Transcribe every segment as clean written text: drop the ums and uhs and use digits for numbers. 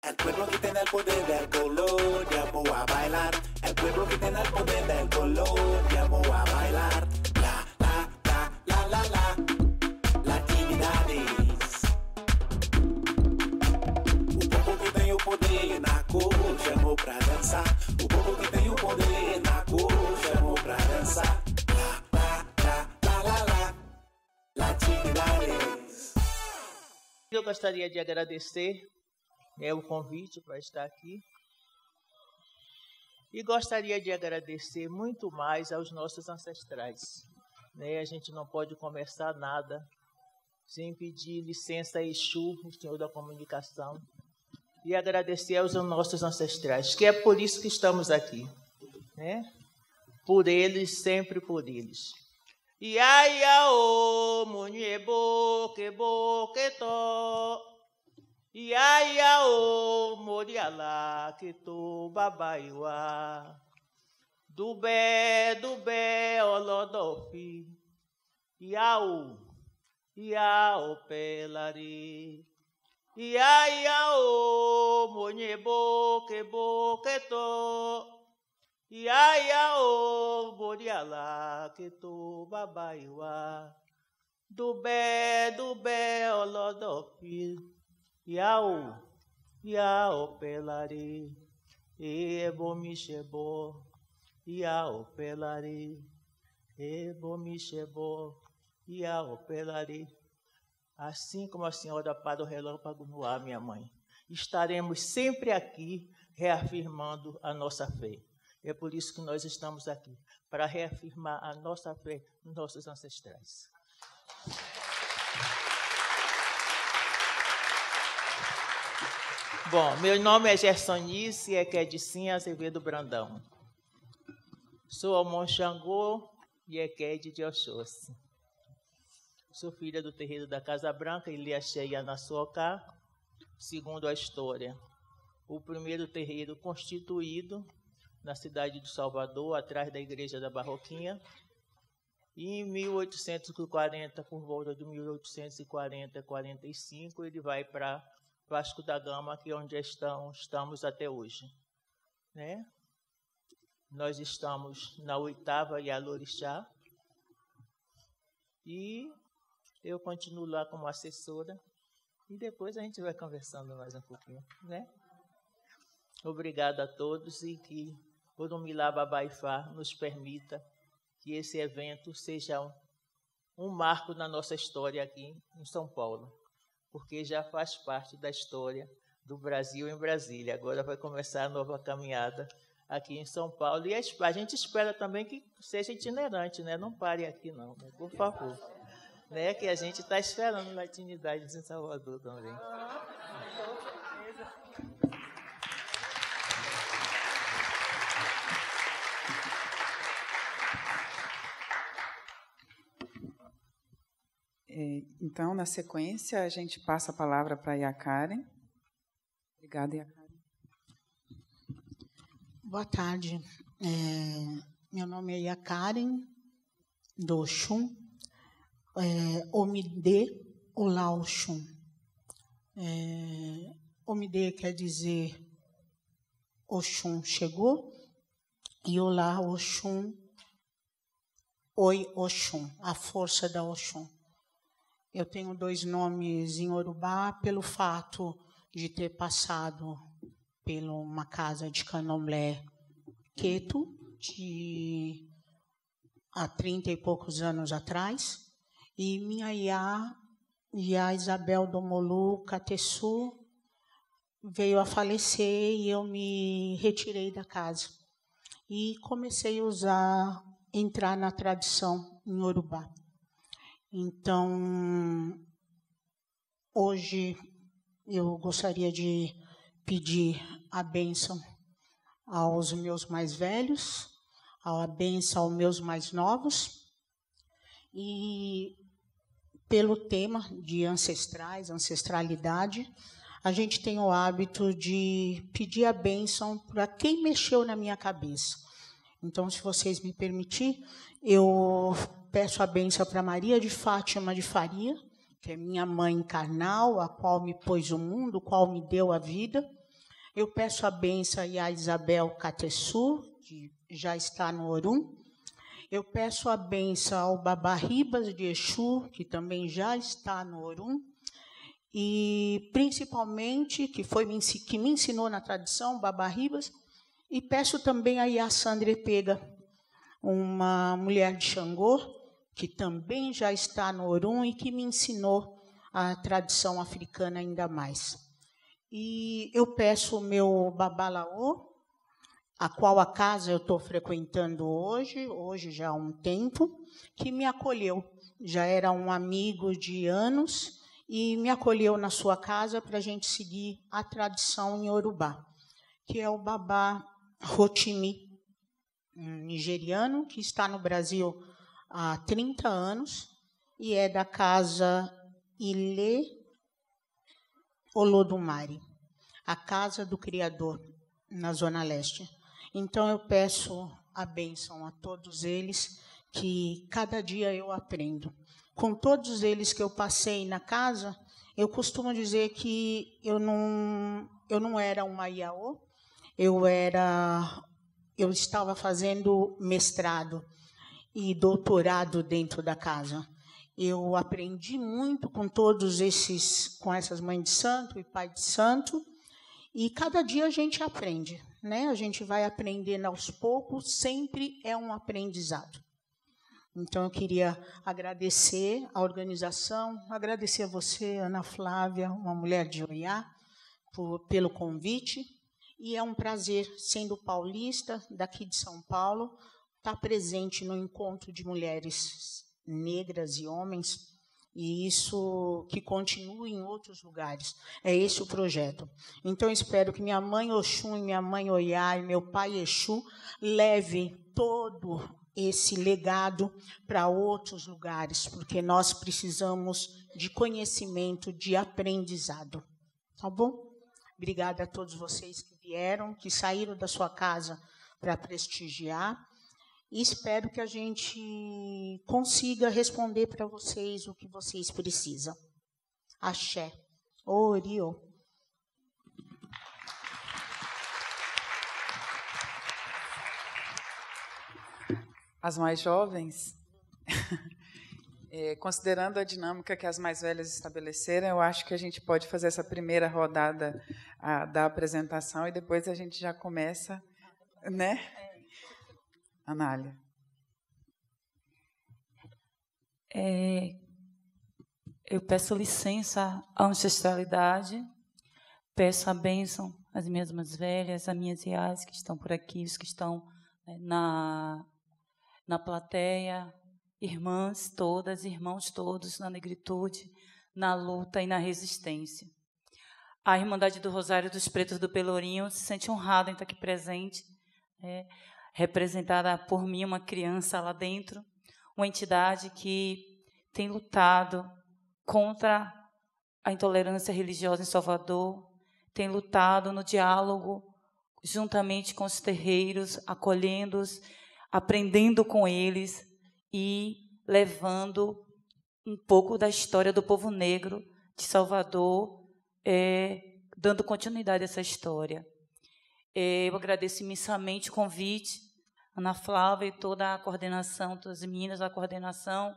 El pueblo que tiene el poder del color, llamó a bailar. El pueblo que tiene el poder del color, llamó a bailar. La, la, la, la, la, la. Latinidades. O povo que tem o poder na cor, chamou pra dançar. O povo que tem o poder na cor, chamou pra dançar. La, la, la, la, la, la. Latinidades. Eu gostaria de agradecer o convite para estar aqui e gostaria de agradecer muito mais aos nossos ancestrais. A gente não pode começar nada sem pedir licença a Exu, o Senhor da Comunicação, e agradecer aos nossos ancestrais, que é por isso que estamos aqui, por eles, sempre por eles. Iaia o munhebo que to. Iaia o morialá que to babaiwa. Dubé olodofi. Iau pelari. Iaia o munhebo que to. Iaia o morialá que to babaiwa. Dubé olodofi. Iau pelari, ebomichebo, iau pelari, ebomichebo, iau pelari. Assim como a senhora para o relâmpago no ar, minha mãe, estaremos sempre aqui reafirmando a nossa fé. É por isso que nós estamos aqui, para reafirmar a nossa fé nos nossos ancestrais. Bom, meu nome é Gersonice Equedicinha Azevedo Brandão. Sou Omon Xangô e Equede de Oxóssi. Sou filha do terreiro da Casa Branca, Iliaxé e Anaçoká, segundo a história. O primeiro terreiro constituído na cidade de Salvador, atrás da Igreja da Barroquinha. E em 1840, por volta de 1840, 45, ele vai para Vasco da Gama, que é onde estamos até hoje. Nós estamos na 8ª Ialorixá e eu continuo lá como assessora e depois a gente vai conversando mais um pouquinho. Obrigada a todos e que Orumilá Babaifá nos permita que esse evento seja um marco na nossa história aqui em São Paulo, porque já faz parte da história do Brasil em Brasília. Agora vai começar a nova caminhada aqui em São Paulo. E a gente espera também que seja itinerante, não pare aqui não, por favor. Que a gente está esperando latinidades em Salvador também. Então, na sequência, a gente passa a palavra para a Iacaren. Obrigada, Iacaren. Boa tarde. Meu nome é Iacaren, do Oxum, Omide Olá Oxum. Omide quer dizer Oxum chegou, e Olá Oxum, Oi Oxum, a força da Oxum. Eu tenho 2 nomes em Yorubá pelo fato de ter passado por uma casa de candomblé queto há 30 e poucos anos atrás. E minha Iá Isabel Domolu Cateçu veio a falecer e eu me retirei da casa. E comecei a entrar na tradição em Yorubá. Então, hoje eu gostaria de pedir a bênção aos meus mais velhos, a bênção aos meus mais novos, e pelo tema de ancestrais, ancestralidade, a gente tem o hábito de pedir a bênção para quem mexeu na minha cabeça. Então, se vocês me permitirem, eu peço a bênção para Maria de Fátima de Faria, que é minha mãe carnal, a qual me pôs o mundo, a qual me deu a vida, Eu peço a bênção a Isabel Cateçu, que já está no Orum. Eu peço a bênção ao Babá Ribas de Exu, que também já está no Orum. E, principalmente, que me ensinou na tradição, Babá Ribas. E peço também a Iassandre Pega, uma mulher de Xangô, que também já está no Orum e que me ensinou a tradição africana ainda mais. E eu peço o meu Babalaô, a qual a casa eu estou frequentando hoje já há um tempo, que me acolheu. Já era um amigo de anos e me acolheu na sua casa para a gente seguir a tradição em Yorubá, que é o Babá Rotimi, um nigeriano, que está no Brasil há 30 anos e é da casa Ile Olodumare, a casa do Criador, na Zona Leste. Então, eu peço a bênção a todos eles, que cada dia eu aprendo. Com todos eles que eu passei na casa, eu costumo dizer que eu não era uma Iaô, eu estava fazendo mestrado e doutorado dentro da casa. Eu aprendi muito com com essas mães de santo e pai de santo, e cada dia a gente aprende, né? A gente vai aprendendo aos poucos, sempre é um aprendizado. Então, eu queria agradecer a organização, agradecer a você, Ana Flávia, uma mulher de Oiá, pelo convite. E é um prazer, sendo paulista, daqui de São Paulo, estar presente no encontro de mulheres negras e homens, e isso que continue em outros lugares. É esse o projeto. Então, eu espero que minha mãe Oxum, minha mãe Oiá e meu pai Exu leve todo esse legado para outros lugares, porque nós precisamos de conhecimento, de aprendizado. Tá bom? Obrigada a todos vocês que vieram, que saíram da sua casa para prestigiar. E espero que a gente consiga responder para vocês o que vocês precisam. Axé. Oriô. As mais jovens, considerando a dinâmica que as mais velhas estabeleceram, eu acho que a gente pode fazer essa primeira rodada da apresentação e depois a gente já começa, né? Anália. Eu peço licença à ancestralidade, peço a bênção às minhas mais velhas, às minhas iás que estão por aqui, os que estão na plateia, irmãs todas, irmãos todos, na negritude, na luta e na resistência. A Irmandade do Rosário dos Pretos do Pelourinho se sente honrada em estar aqui presente, representada por mim, uma criança lá dentro, uma entidade que tem lutado contra a intolerância religiosa em Salvador, tem lutado no diálogo juntamente com os terreiros, acolhendo-os, aprendendo com eles e levando um pouco da história do povo negro de Salvador, dando continuidade a essa história. Eu agradeço imensamente o convite, Ana Flávia e toda a coordenação, todas as meninas da coordenação,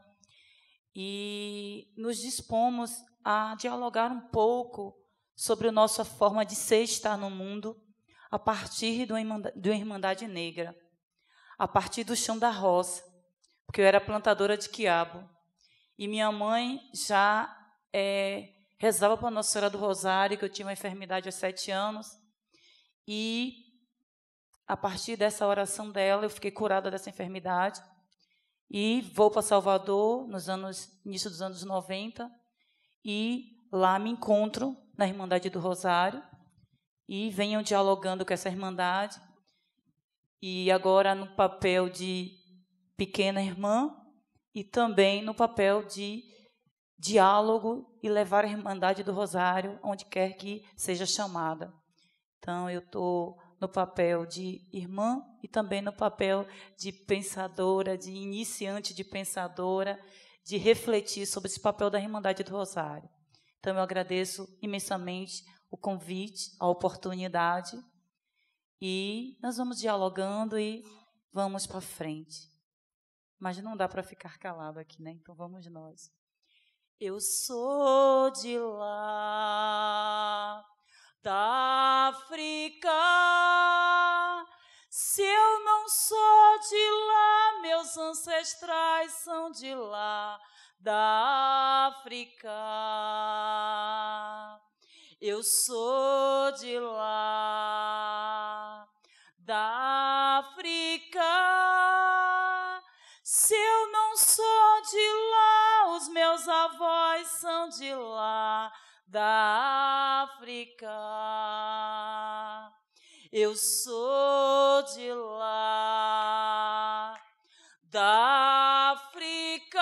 e nos dispomos a dialogar um pouco sobre a nossa forma de ser e estar no mundo a partir de uma Irmandade Negra, a partir do chão da roça, porque eu era plantadora de quiabo, e minha mãe já rezava para a Nossa Senhora do Rosário, que eu tinha uma enfermidade há 7 anos, e a partir dessa oração dela, eu fiquei curada dessa enfermidade, e vou para Salvador, início dos anos 90, e lá me encontro na Irmandade do Rosário, e venham dialogando com essa Irmandade, e agora no papel de pequena irmã, e também no papel de diálogo e levar a Irmandade do Rosário onde quer que seja chamada. Então, eu estou no papel de irmã e também no papel de pensadora, de iniciante de pensadora, de refletir sobre esse papel da Irmandade do Rosário. Então, eu agradeço imensamente o convite, a oportunidade. E nós vamos dialogando e vamos para frente. Mas não dá para ficar calado aqui, né? Então vamos nós. Eu sou de lá, da África. Se eu não sou de lá, meus ancestrais são de lá, da África. Eu sou de lá, da África. Se eu não sou de lá, os meus avós são de lá, da África. Eu sou de lá, da África.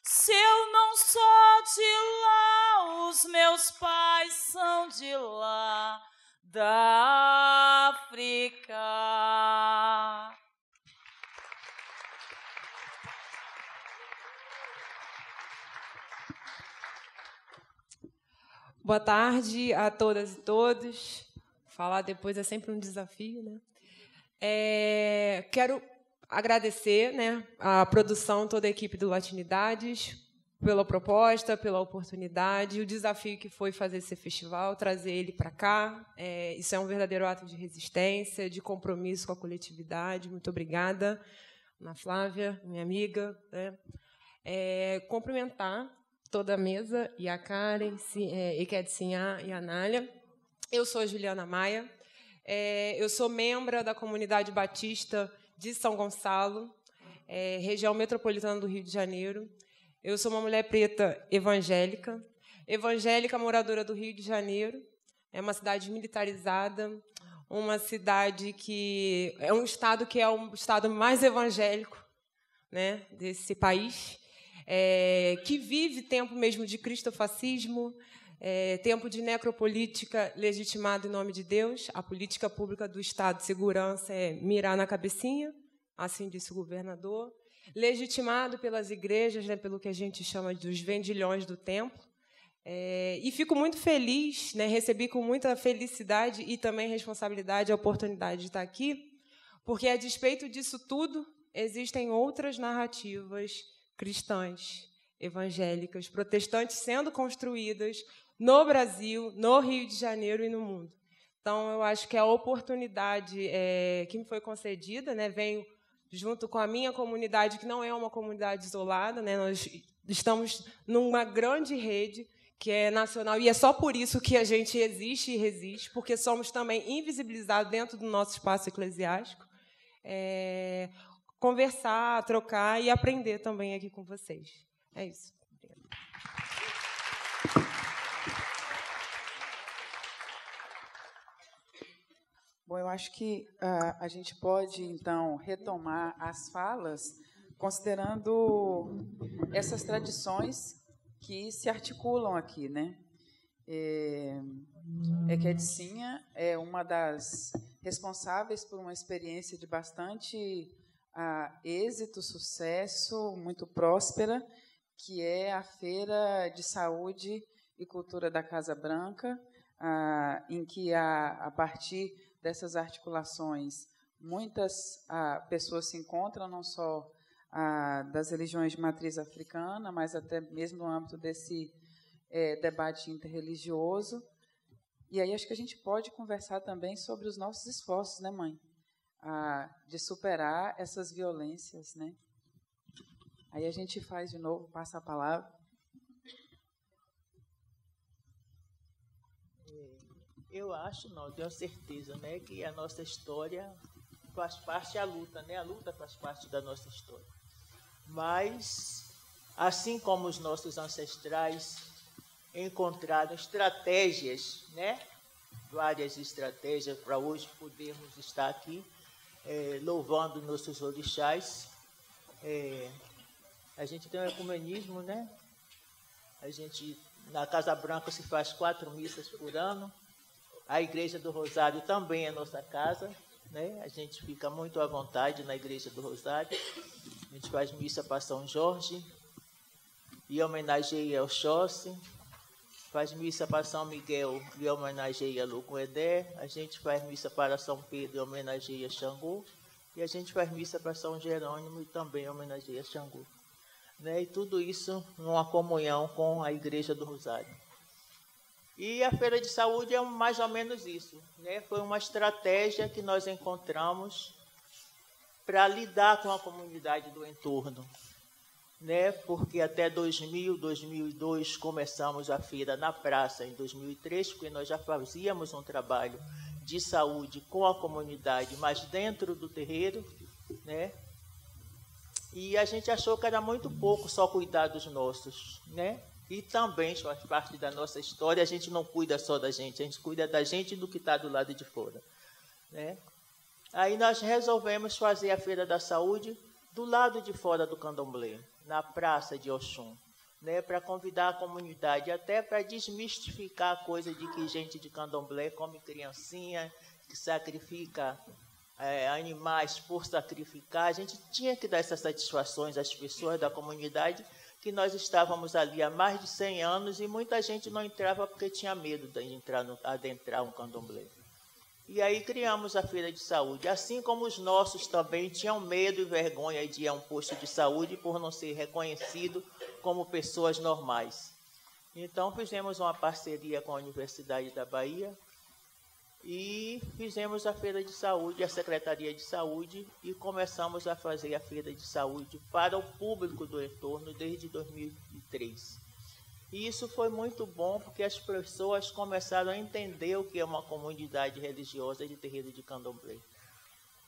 Se eu não sou de lá, os meus pais são de lá, da África. Boa tarde a todas e todos. Falar depois é sempre um desafio, né? Quero agradecer, né, a produção, toda a equipe do Latinidades, pela proposta, pela oportunidade, o desafio que foi fazer esse festival, trazer ele para cá. Isso é um verdadeiro ato de resistência, de compromisso com a coletividade. Muito obrigada, Ana Flávia, minha amiga, né? Cumprimentar toda a mesa, e a Karen, Eked Sinhá e a Nália. Eu sou a Juliana Maia, eu sou membro da comunidade batista de São Gonçalo, região metropolitana do Rio de Janeiro. Eu sou uma mulher preta evangélica, moradora do Rio de Janeiro. É uma cidade militarizada, uma cidade que é um estado o estado mais evangélico, né, desse país. Que vive tempo mesmo de cristofascismo, tempo de necropolítica legitimada em nome de Deus. A política pública do Estado de segurança é mirar na cabecinha, assim disse o governador, legitimado pelas igrejas, né, pelo que a gente chama dos vendilhões do templo. E fico muito feliz, né, recebi com muita felicidade e também responsabilidade a oportunidade de estar aqui, porque, a despeito disso tudo, existem outras narrativas cristãs, evangélicas, protestantes sendo construídas no Brasil, no Rio de Janeiro e no mundo. Então, eu acho que a oportunidade que me foi concedida, né, venho junto com a minha comunidade, que não é uma comunidade isolada, né, nós estamos numa grande rede que é nacional, e é só por isso que a gente existe e resiste, porque somos também invisibilizados dentro do nosso espaço eclesiástico. Conversar, trocar e aprender também aqui com vocês. É isso. Obrigada. Bom, eu acho que a gente pode, então, retomar as falas considerando essas tradições que se articulam aqui, né? Eked Sinhá é uma das responsáveis por uma experiência de bastante êxito, sucesso, muito próspera, que é a Feira de Saúde e Cultura da Casa Branca, em que, a partir dessas articulações, muitas pessoas se encontram, não só das religiões de matriz africana, mas até mesmo no âmbito desse debate interreligioso. E aí acho que a gente pode conversar também sobre os nossos esforços, né, mãe? De superar essas violências, né? Aí a gente faz de novo, passa a palavra. Eu acho, não, tenho certeza, né, que a nossa história faz parte da luta, né? A luta faz parte da nossa história. Mas, assim como os nossos ancestrais encontraram estratégias, né? Várias estratégias para hoje podermos estar aqui, louvando nossos orixás. A gente tem um ecumenismo, né? A gente, na Casa Branca, se faz 4 missas por ano. A Igreja do Rosário também é nossa casa, né? A gente fica muito à vontade na Igreja do Rosário. A gente faz missa para São Jorge e homenageia Oxóssi. faz missa para São Miguel e homenageia Lucuedé, a gente faz missa para São Pedro e homenageia Xangô, e a gente faz missa para São Jerônimo e também homenageia Xangô. Né? E tudo isso numa comunhão com a Igreja do Rosário. E a Feira de Saúde é mais ou menos isso. Né? Foi uma estratégia que nós encontramos para lidar com a comunidade do entorno. Né? Porque até 2000, 2002, começamos a feira na praça, em 2003, porque nós já fazíamos um trabalho de saúde com a comunidade, mas dentro do terreiro, né? E a gente achou que era muito pouco só cuidar dos nossos, né? E também faz parte da nossa história, a gente não cuida só da gente, a gente cuida da gente e do que está do lado de fora, né? Aí nós resolvemos fazer a Feira da Saúde do lado de fora do Candomblé, na Praça de Oxum, né, para convidar a comunidade, até para desmistificar a coisa de que gente de Candomblé come criancinha, que sacrifica animais por sacrificar. A gente tinha que dar essas satisfações às pessoas da comunidade, que nós estávamos ali há mais de 100 anos e muita gente não entrava porque tinha medo de adentrar um Candomblé. E aí criamos a Feira de Saúde, assim como os nossos também tinham medo e vergonha de ir a um posto de saúde por não ser reconhecido como pessoas normais. Então fizemos uma parceria com a Universidade da Bahia e fizemos a Feira de Saúde, a Secretaria de Saúde, e começamos a fazer a Feira de Saúde para o público do entorno desde 2003. E isso foi muito bom, porque as pessoas começaram a entender o que é uma comunidade religiosa de terreiro de Candomblé.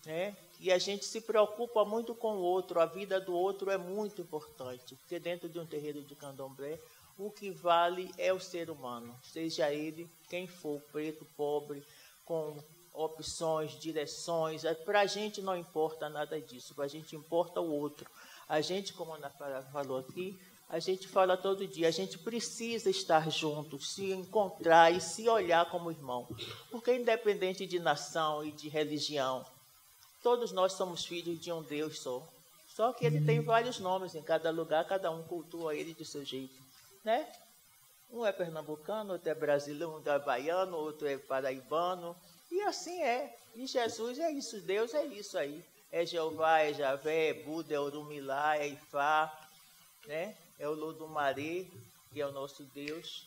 Né? E a gente se preocupa muito com o outro, a vida do outro é muito importante, porque dentro de um terreiro de Candomblé, o que vale é o ser humano, seja ele quem for, preto, pobre, com opções, direções. Para a gente não importa nada disso, para a gente importa o outro. A gente, como a Ana falou aqui, a gente fala todo dia, a gente precisa estar juntos, se encontrar e se olhar como irmão. Porque independente de nação e de religião, todos nós somos filhos de um Deus só. Só que ele tem vários nomes em cada lugar, cada um cultua ele de seu jeito. Né? Um é pernambucano, outro é brasileiro, outro é baiano, outro é paraibano. E assim é. E Jesus é isso, Deus é isso aí. É Jeová, é Javé, é Buda, é Orumilá, é Ifá, né? É o Lodumaré, que é o nosso Deus.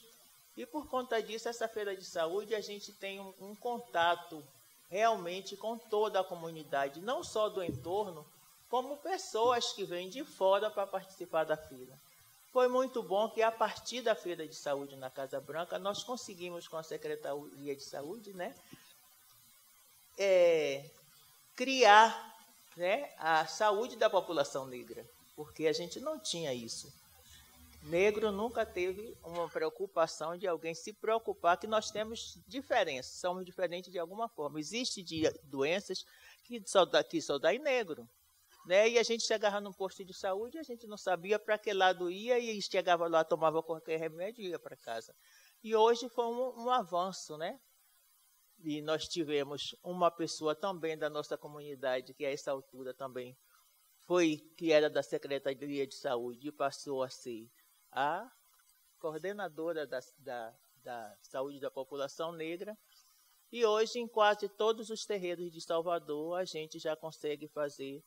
E por conta disso, essa Feira de Saúde, a gente tem um contato realmente com toda a comunidade, não só do entorno, como pessoas que vêm de fora para participar da feira. Foi muito bom que, a partir da Feira de Saúde na Casa Branca, nós conseguimos, com a Secretaria de Saúde, né, criar, né, a saúde da população negra, porque a gente não tinha isso. Negro nunca teve uma preocupação de alguém se preocupar que nós temos diferenças, somos diferentes de alguma forma. Existem doenças que só dá em negro. Né? E a gente chegava num posto de saúde e a gente não sabia para que lado ia e chegava lá, tomava qualquer remédio e ia para casa. E hoje foi um avanço, né? E nós tivemos uma pessoa também da nossa comunidade, que a essa altura também que era da Secretaria de Saúde e passou a ser a coordenadora da saúde da população negra. E hoje, em quase todos os terreiros de Salvador, a gente já consegue fazer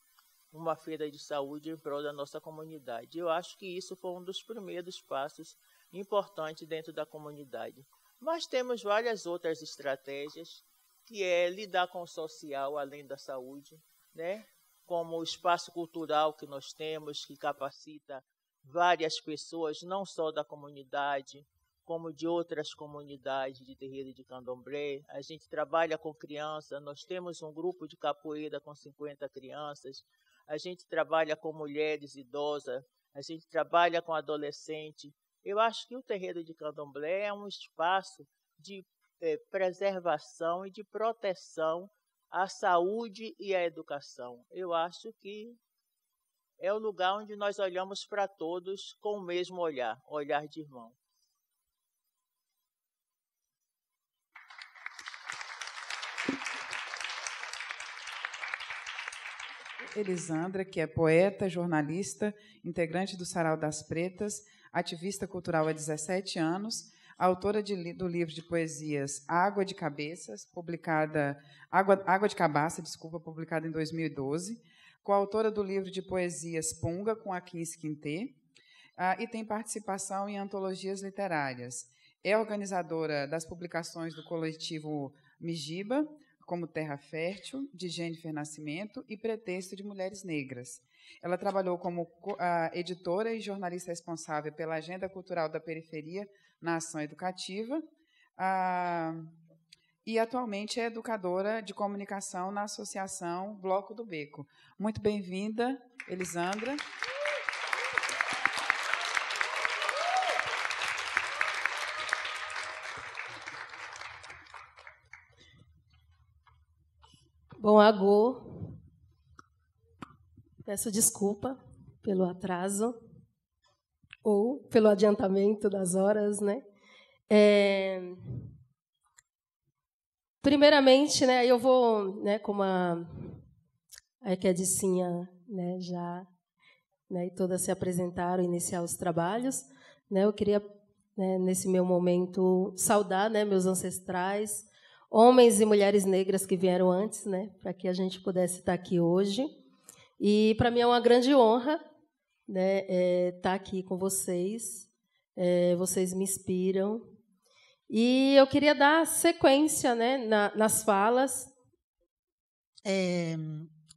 uma feira de saúde em prol da nossa comunidade. Eu acho que isso foi um dos primeiros passos importantes dentro da comunidade. Mas temos várias outras estratégias, que é lidar com o social além da saúde, né? Como o espaço cultural que nós temos, que capacita várias pessoas, não só da comunidade, como de outras comunidades de terreiro de Candomblé. A gente trabalha com crianças, nós temos um grupo de capoeira com 50 crianças, a gente trabalha com mulheres idosas, a gente trabalha com adolescente. Eu acho que o terreiro de Candomblé é um espaço de preservação e de proteção à saúde e à educação. Eu acho que é o lugar onde nós olhamos para todos com o mesmo olhar, olhar de irmão. Elisandra, que é poeta, jornalista, integrante do Sarau das Pretas, ativista cultural há 17 anos, autora do livro de poesias Água de Cabaça, publicada em 2012, coautora do livro de poesias Punga, com a Quince Quintê, e tem participação em antologias literárias. É organizadora das publicações do coletivo Mijiba, como Terra Fértil, de Jennifer Nascimento, e Pretexto, de Mulheres Negras. Ela trabalhou como editora e jornalista responsável pela Agenda Cultural da Periferia na Ação Educativa, e atualmente é educadora de comunicação na Associação Bloco do Beco. Muito bem-vinda, Elisandra. Bom, agô, peço desculpa pelo atraso ou pelo adiantamento das horas, né? Primeiramente, né, eu vou, né, como a Equedicinha, né, já, né, e todas se apresentaram, iniciar os trabalhos, né? Eu queria, né, nesse meu momento, saudar, né, meus ancestrais, homens e mulheres negras que vieram antes, né, para que a gente pudesse estar aqui hoje. E para mim é uma grande honra, né, estar aqui com vocês. Vocês me inspiram. E eu queria dar sequência, né, nas falas.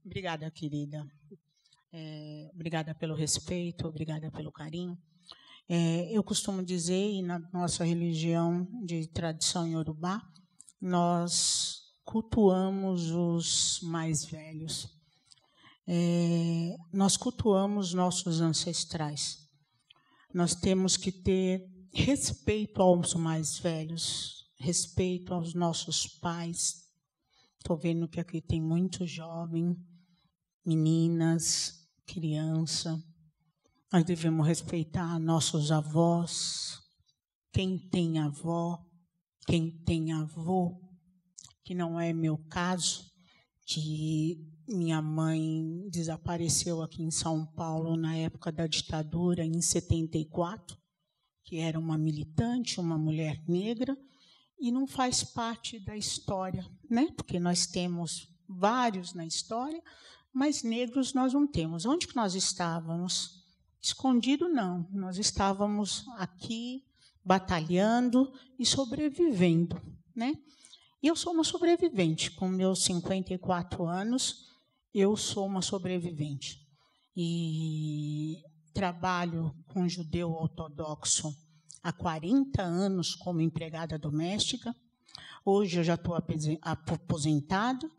Obrigada, querida. Obrigada pelo respeito, obrigada pelo carinho. Eu costumo dizer, e na nossa religião de tradição iorubá, nós cultuamos os mais velhos. Nós cultuamos nossos ancestrais. Nós temos que ter respeito aos mais velhos, respeito aos nossos pais. Estou vendo que aqui tem muito jovem, meninas, criança. Nós devemos respeitar nossos avós, quem tem avó, quem tem avô, que não é meu caso, que minha mãe desapareceu aqui em São Paulo na época da ditadura, em 74, que era uma militante, uma mulher negra, e não faz parte da história, né? Porque nós temos vários na história, mas negros nós não temos. Onde que nós estávamos? Escondido, não. Nós estávamos aqui, batalhando e sobrevivendo, né? E eu sou uma sobrevivente. Com meus 54 anos, eu sou uma sobrevivente. E trabalho com judeu ortodoxo há 40 anos como empregada doméstica. Hoje eu já estou aposentada.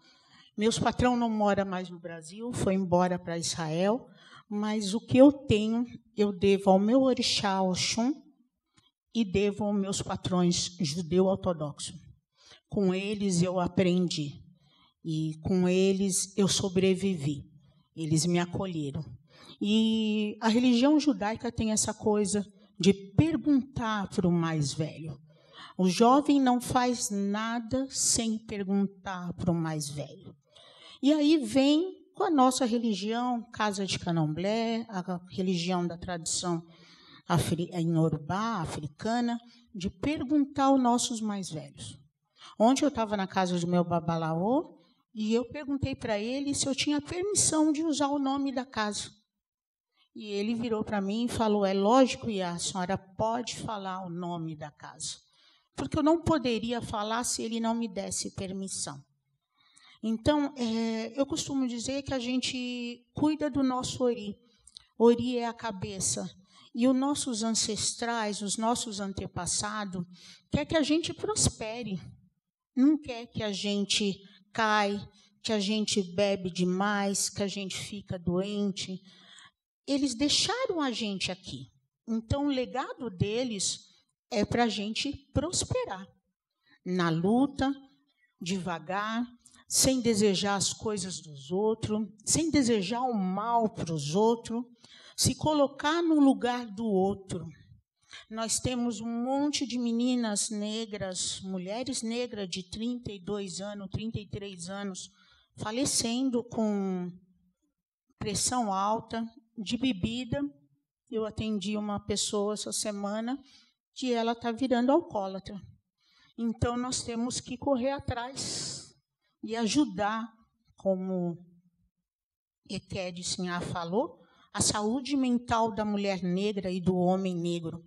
Meus patrão não mora mais no Brasil, foi embora para Israel, mas o que eu tenho, eu devo ao meu orixá Oxum e devo aos meus patrões judeu-ortodoxo. Com eles eu aprendi e com eles eu sobrevivi. Eles me acolheram. E a religião judaica tem essa coisa de perguntar para o mais velho. O jovem não faz nada sem perguntar para o mais velho. E aí vem com a nossa religião, Casa de Candomblé, a religião da tradição em Urubá, africana, de perguntar aos nossos mais velhos. Ontem eu estava na casa do meu babalaô e eu perguntei para ele se eu tinha permissão de usar o nome da casa. E ele virou para mim e falou, é lógico, Iá, a senhora pode falar o nome da casa. Porque eu não poderia falar se ele não me desse permissão. Então, eu costumo dizer que a gente cuida do nosso ori. Ori é a cabeça. E os nossos ancestrais, os nossos antepassados, quer que a gente prospere. Não quer que a gente caia, que a gente bebe demais, que a gente fica doente. Eles deixaram a gente aqui. Então, o legado deles é para a gente prosperar. Na luta, devagar, sem desejar as coisas dos outros, sem desejar o mal para os outros, se colocar no lugar do outro. Nós temos um monte de meninas negras, mulheres negras de 32 anos, 33 anos, falecendo com pressão alta, de bebida. Eu atendi uma pessoa essa semana que ela está virando alcoólatra. Então, nós temos que correr atrás e ajudar, como Eked Sinha falou, a saúde mental da mulher negra e do homem negro.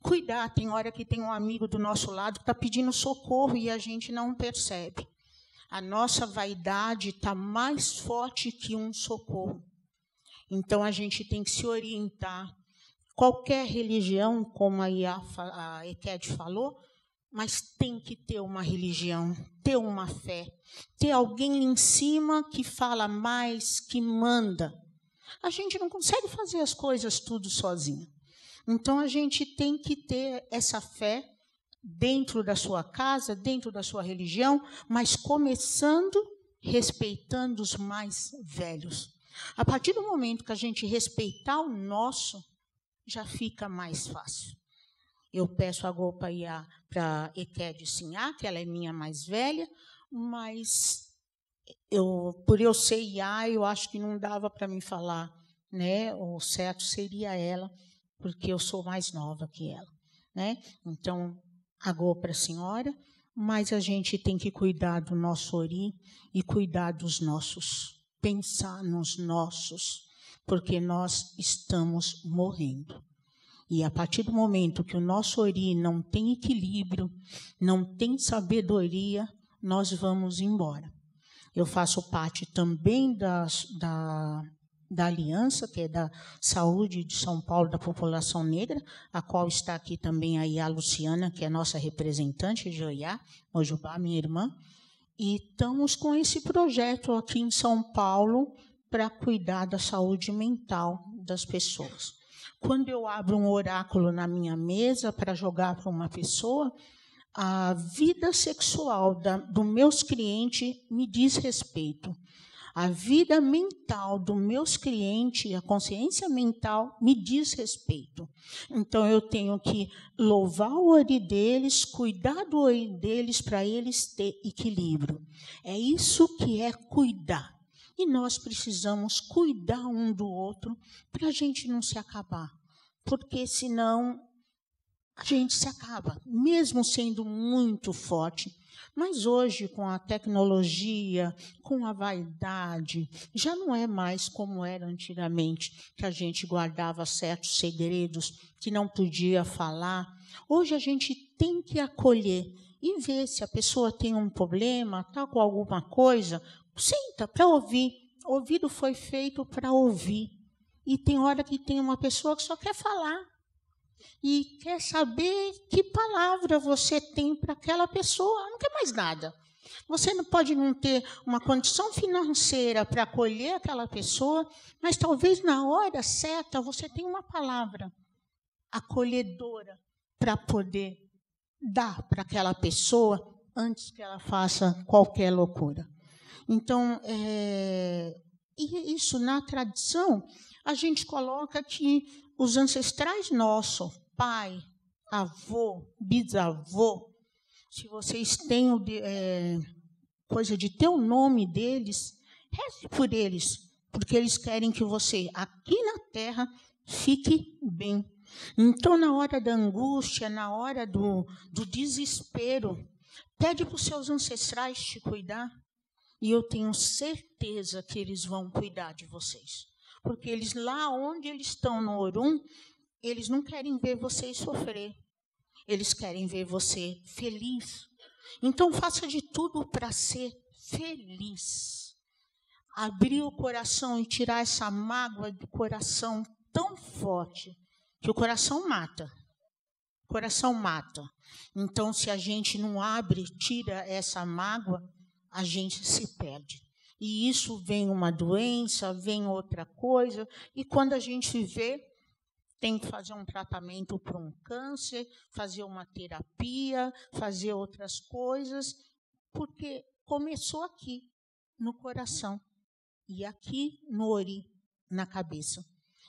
Cuidar, tem hora que tem um amigo do nosso lado que está pedindo socorro e a gente não percebe. A nossa vaidade está mais forte que um socorro. Então, a gente tem que se orientar. Qualquer religião, como a Eked falou, mas tem que ter uma religião, ter uma fé, ter alguém em cima que fala mais, que manda. A gente não consegue fazer as coisas tudo sozinho. Então, a gente tem que ter essa fé dentro da sua casa, dentro da sua religião, mas começando respeitando os mais velhos. A partir do momento que a gente respeitar o nosso, já fica mais fácil. Eu peço agora para Eked Sinha, que ela é minha mais velha, mas por eu ser Iá, eu acho que não dava para mim falar, né? O certo seria ela, porque eu sou mais nova que ela, né? Então, agora para a senhora, mas a gente tem que cuidar do nosso ori e cuidar dos nossos, pensar nos nossos, porque nós estamos morrendo. E a partir do momento que o nosso ori não tem equilíbrio, não tem sabedoria, nós vamos embora. Eu faço parte também da aliança, que é da saúde de São Paulo, da população negra, a qual está aqui também aí a Luciana, que é nossa representante de Oiá, Mojubá, minha irmã. E estamos com esse projeto aqui em São Paulo para cuidar da saúde mental das pessoas. Quando eu abro um oráculo na minha mesa para jogar para uma pessoa, a vida sexual dos meus clientes me diz respeito. A vida mental dos meus clientes, a consciência mental, me diz respeito. Então, eu tenho que louvar o ori deles, cuidar do ori deles para eles ter equilíbrio. É isso que é cuidar. E nós precisamos cuidar um do outro para a gente não se acabar. Porque, senão, a gente se acaba, mesmo sendo muito forte. Mas hoje, com a tecnologia, com a vaidade, já não é mais como era antigamente, que a gente guardava certos segredos que não podia falar. Hoje a gente tem que acolher e ver se a pessoa tem um problema, está com alguma coisa. Senta para ouvir. O ouvido foi feito para ouvir. E tem hora que tem uma pessoa que só quer falar. E quer saber que palavra você tem para aquela pessoa. Não quer mais nada. Você não pode não ter uma condição financeira para acolher aquela pessoa, mas talvez na hora certa você tenha uma palavra acolhedora para poder dar para aquela pessoa antes que ela faça qualquer loucura. Então, isso na tradição, a gente coloca que os ancestrais nossos, pai, avô, bisavô, se vocês têm coisa de ter o nome deles, reze por eles, porque eles querem que você, aqui na Terra, fique bem. Então, na hora da angústia, na hora do desespero, pede para os seus ancestrais te cuidar, e eu tenho certeza que eles vão cuidar de vocês. Porque eles, lá onde eles estão no Orum, eles não querem ver vocês sofrer. Eles querem ver você feliz. Então, faça de tudo para ser feliz. Abrir o coração e tirar essa mágoa do coração tão forte, que o coração mata. O coração mata. Então, se a gente não abre, tira essa mágoa, a gente se perde. E isso vem uma doença, vem outra coisa, e quando a gente vê, tem que fazer um tratamento para um câncer, fazer uma terapia, fazer outras coisas, porque começou aqui, no coração, e aqui no ori, na cabeça.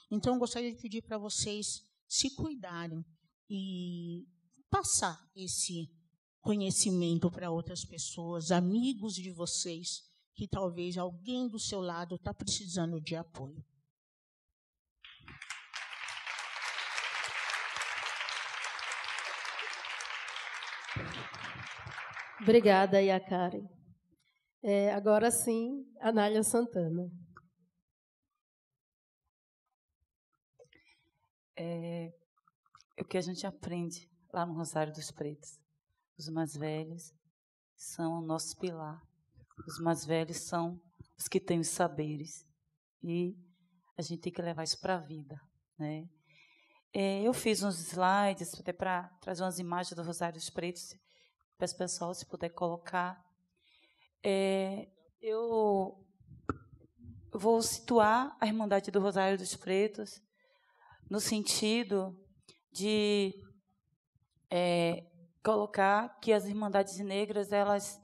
Então, eu gostaria de pedir para vocês se cuidarem e passar esse conhecimento para outras pessoas, amigos de vocês, que talvez alguém do seu lado está precisando de apoio. Obrigada, e a Karen. Agora sim, Anália Santana. O que a gente aprende lá no Rosário dos Pretos. Os mais velhos são o nosso pilar. Os mais velhos são os que têm os saberes. E a gente tem que levar isso para a vida, né? Eu fiz uns slides até para trazer umas imagens do Rosário dos Pretos. Peço pessoal, se puder colocar. Eu vou situar a Irmandade do Rosário dos Pretos no sentido de colocar que as Irmandades Negras elas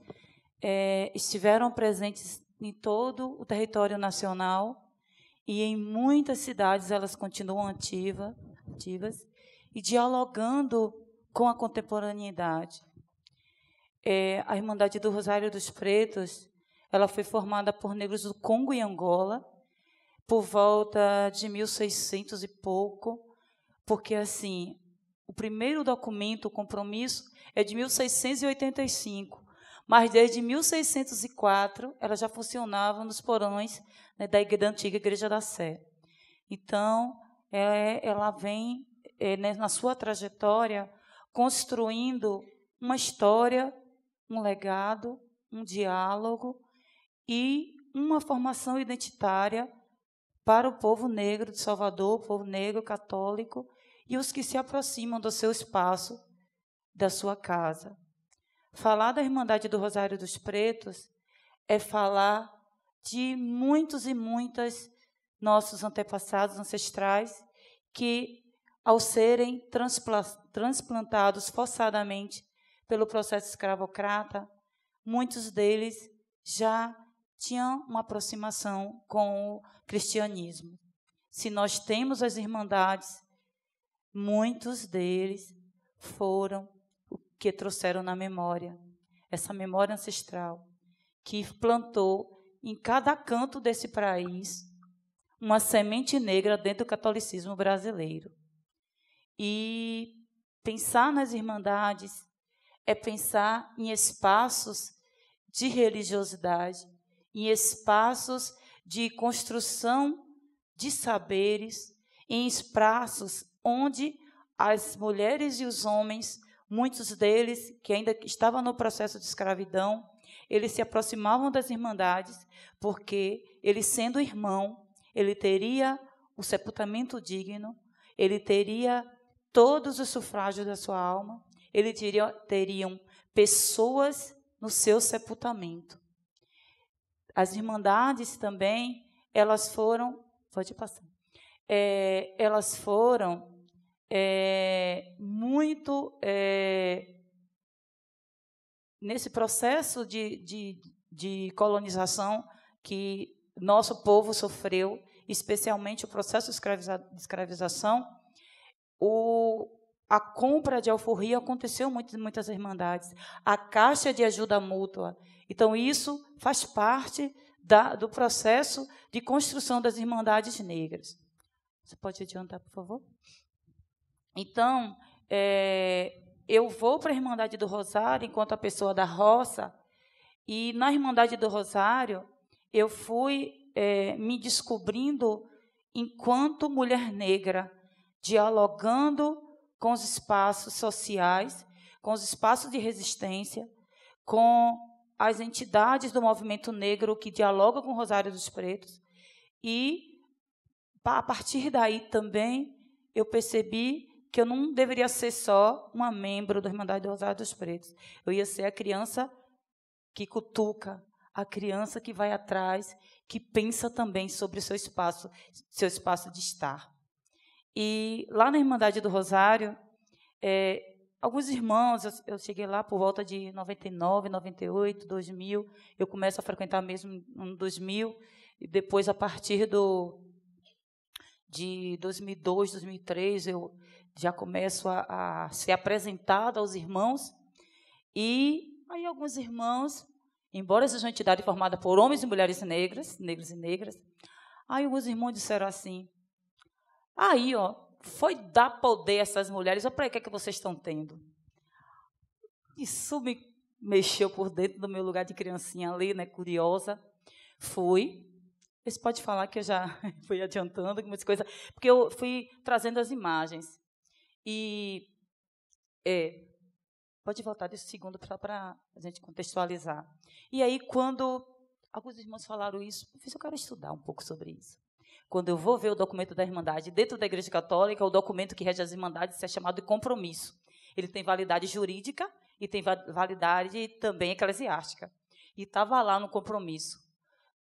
estiveram presentes em todo o território nacional e em muitas cidades elas continuam ativas e dialogando com a contemporaneidade. A Irmandade do Rosário dos Pretos ela foi formada por negros do Congo e Angola por volta de 1600 e pouco, porque assim o primeiro documento, o compromisso, é de 1685, mas desde 1604 ela já funcionava nos porões, né, da antiga Igreja da Sé. Então, ela vem, na sua trajetória, construindo uma história, um legado, um diálogo e uma formação identitária para o povo negro de Salvador, o povo negro católico, e os que se aproximam do seu espaço, da sua casa. Falar da Irmandade do Rosário dos Pretos é falar de muitos e muitas nossos antepassados ancestrais que, ao serem transplantados forçadamente pelo processo escravocrata, muitos deles já tinham uma aproximação com o cristianismo. Se nós temos as irmandades, muitos deles foram o que trouxeram na memória, essa memória ancestral, que plantou em cada canto desse país uma semente negra dentro do catolicismo brasileiro. E pensar nas irmandades é pensar em espaços de religiosidade, em espaços de construção de saberes, em espaços onde as mulheres e os homens, muitos deles que ainda estavam no processo de escravidão, eles se aproximavam das irmandades, porque ele, sendo irmão, ele teria o sepultamento digno, ele teria todos os sufrágios da sua alma, ele teriam pessoas no seu sepultamento. As irmandades também, elas foram... Pode passar. Elas foram muito... nesse processo de colonização que nosso povo sofreu, especialmente o processo de escravização, a compra de alforria aconteceu em muitas irmandades, a caixa de ajuda mútua. Então, isso faz parte do processo de construção das irmandades negras. Você pode adiantar, por favor? Então, eu vou para a Irmandade do Rosário enquanto a pessoa da roça, e na Irmandade do Rosário eu fui me descobrindo enquanto mulher negra, dialogando com os espaços sociais, com os espaços de resistência, com as entidades do movimento negro que dialogam com o Rosário dos Pretos. E, a partir daí também, eu percebi que eu não deveria ser só uma membro da Irmandade do Rosário dos Pretos. Eu ia ser a criança que cutuca, a criança que vai atrás, que pensa também sobre o seu espaço de estar. E lá na Irmandade do Rosário, alguns irmãos, eu cheguei lá por volta de 99, 98, 2000, eu começo a frequentar mesmo em 2000, e depois, a partir de 2002, 2003, eu já começo a ser apresentada aos irmãos, e aí alguns irmãos, embora seja uma entidade formada por homens e mulheres negras, negros e negras, aí alguns irmãos disseram assim, aí, foi dar poder a essas mulheres, para que é que vocês estão tendo? Isso me mexeu por dentro do meu lugar de criancinha ali, né, curiosa. Fui. Você pode falar que eu já fui adiantando algumas coisas, porque eu fui trazendo as imagens. E pode voltar desse segundo para a gente contextualizar. E aí, quando alguns irmãos falaram isso, eu quero estudar um pouco sobre isso. Quando eu vou ver o documento da Irmandade dentro da Igreja Católica, o documento que rege as Irmandades é chamado de compromisso. Ele tem validade jurídica e tem validade também eclesiástica. E estava lá no compromisso: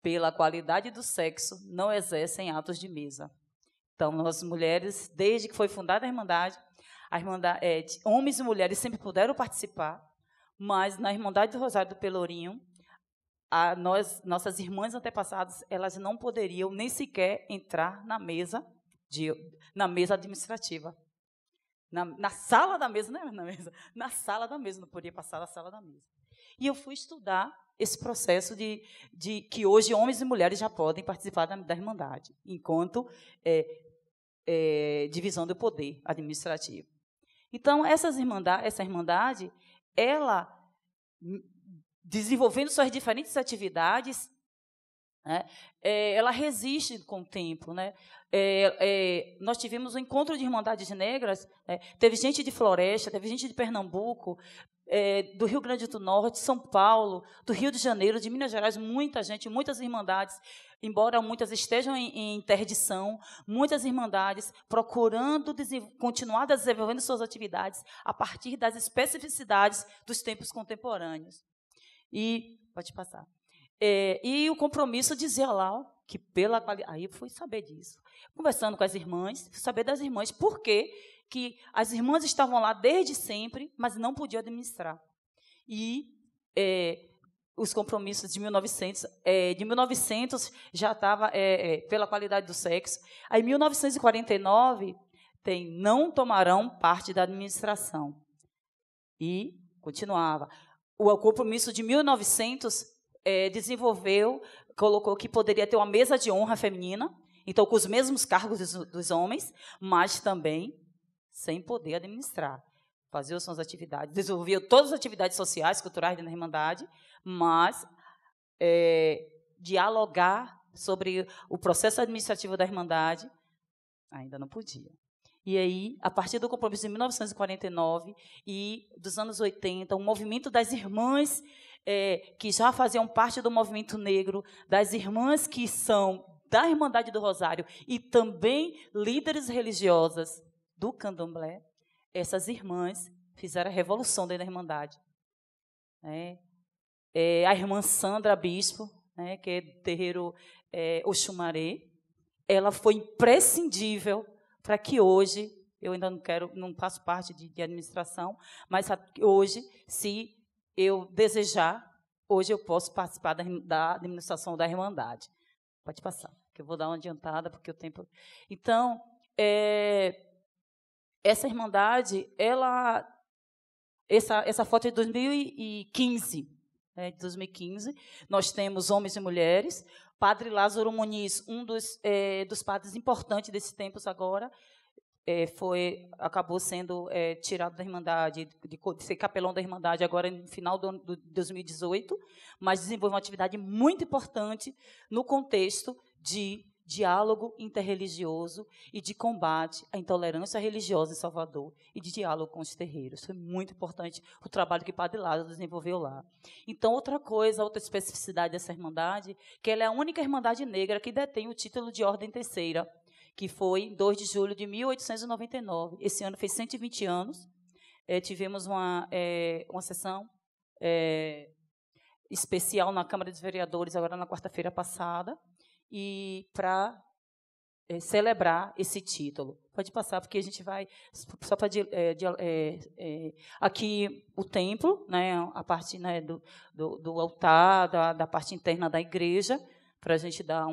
pela qualidade do sexo, não exercem atos de mesa. Então, nós mulheres, desde que foi fundada a Irmandade, homens e mulheres sempre puderam participar, mas na Irmandade do Rosário do Pelourinho, nossas irmãs antepassadas, elas não poderiam nem sequer entrar na mesa administrativa. Na sala da mesa, não é na mesa, na sala da mesa, não podia passar na sala da mesa. E eu fui estudar esse processo de que hoje homens e mulheres já podem participar da Irmandade, enquanto divisão do poder administrativo. Então, essa Irmandade, ela, desenvolvendo suas diferentes atividades, né, ela resiste com o tempo. Né? Nós tivemos um encontro de Irmandades Negras, teve gente de Floresta, teve gente de Pernambuco, do Rio Grande do Norte, São Paulo, do Rio de Janeiro, de Minas Gerais, muita gente, muitas irmandades, embora muitas estejam em interdição, muitas irmandades procurando continuar desenvolvendo suas atividades a partir das especificidades dos tempos contemporâneos. E, pode passar. E o compromisso dizia lá que pela qualidade... Aí eu fui saber disso. Conversando com as irmãs, fui saber das irmãs por que as irmãs estavam lá desde sempre, mas não podiam administrar. E os compromissos de 1900 já estava pela qualidade do sexo. Aí, em 1949, não tomarão parte da administração. E continuava. O compromisso de 1900 colocou que poderia ter uma mesa de honra feminina, então com os mesmos cargos dos homens, mas também sem poder administrar. Faziam suas atividades, desenvolviam todas as atividades sociais, culturais da Irmandade, mas dialogar sobre o processo administrativo da Irmandade ainda não podia. E aí, a partir do compromisso de 1949 e dos anos 80, o movimento das irmãs que já faziam parte do movimento negro, das irmãs que são da Irmandade do Rosário e também líderes religiosas do Candomblé, essas irmãs fizeram a revolução dentro da Irmandade. A irmã Sandra Bispo, que é do terreiro Oxumaré, ela foi imprescindível para que hoje, eu ainda não faço parte de administração, mas hoje, se eu desejar, hoje eu posso participar da administração da Irmandade. Pode passar, que eu vou dar uma adiantada, porque o tempo... Então, essa Irmandade, essa foto é de 2015. De 2015, nós temos homens e mulheres. Padre Lázaro Muniz, um dos padres importantes desses tempos agora, acabou sendo tirado da Irmandade, de ser capelão da Irmandade agora no final de 2018, mas desenvolveu uma atividade muito importante no contexto de diálogo interreligioso e de combate à intolerância religiosa em Salvador e de diálogo com os terreiros. Foi muito importante o trabalho que o Padre Lázaro desenvolveu lá. Então, outra especificidade dessa Irmandade, que ela é a única Irmandade negra que detém o título de Ordem Terceira, que foi em 2 de julho de 1899. Esse ano fez 120 anos. Tivemos uma sessão especial na Câmara dos Vereadores, agora na quarta-feira passada, e para celebrar esse título. Pode passar, porque a gente vai... Só para... aqui, o templo, né, a parte, né, do altar, da parte interna da igreja, para a gente dar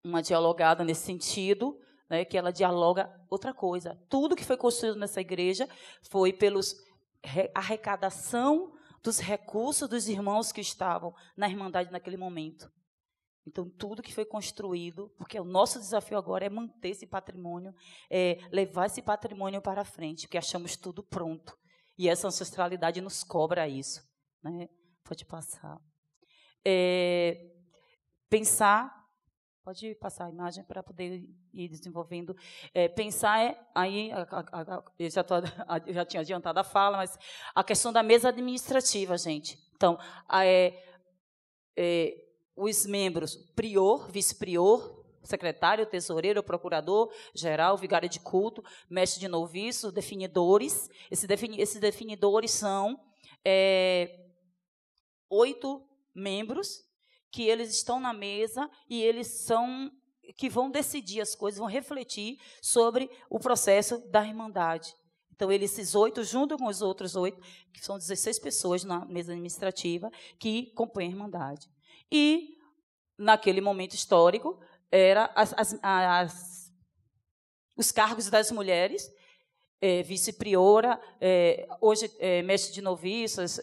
uma dialogada nesse sentido, né, que ela dialoga outra coisa. Tudo que foi construído nessa igreja foi pelos arrecadação dos recursos dos irmãos que estavam na Irmandade naquele momento. Então, tudo que foi construído, porque o nosso desafio agora é manter esse patrimônio, levar esse patrimônio para frente, porque achamos tudo pronto. E essa ancestralidade nos cobra isso, né? Pode passar. Pensar, pode passar a imagem para poder ir desenvolvendo. Pensar aí, eu já tinha adiantado a fala, mas a questão da mesa administrativa, gente. Então, os membros, prior, vice-prior, secretário, tesoureiro, procurador, geral, vigário de culto, mestre de noviço, definidores. Esses definidores são 8 membros que eles estão na mesa e eles são que vão decidir as coisas, vão refletir sobre o processo da Irmandade. Então, esses 8, junto com os outros 8, que são 16 pessoas na mesa administrativa, que compõem a Irmandade. E, naquele momento histórico, era os cargos das mulheres, vice-priora, hoje mestre de noviças,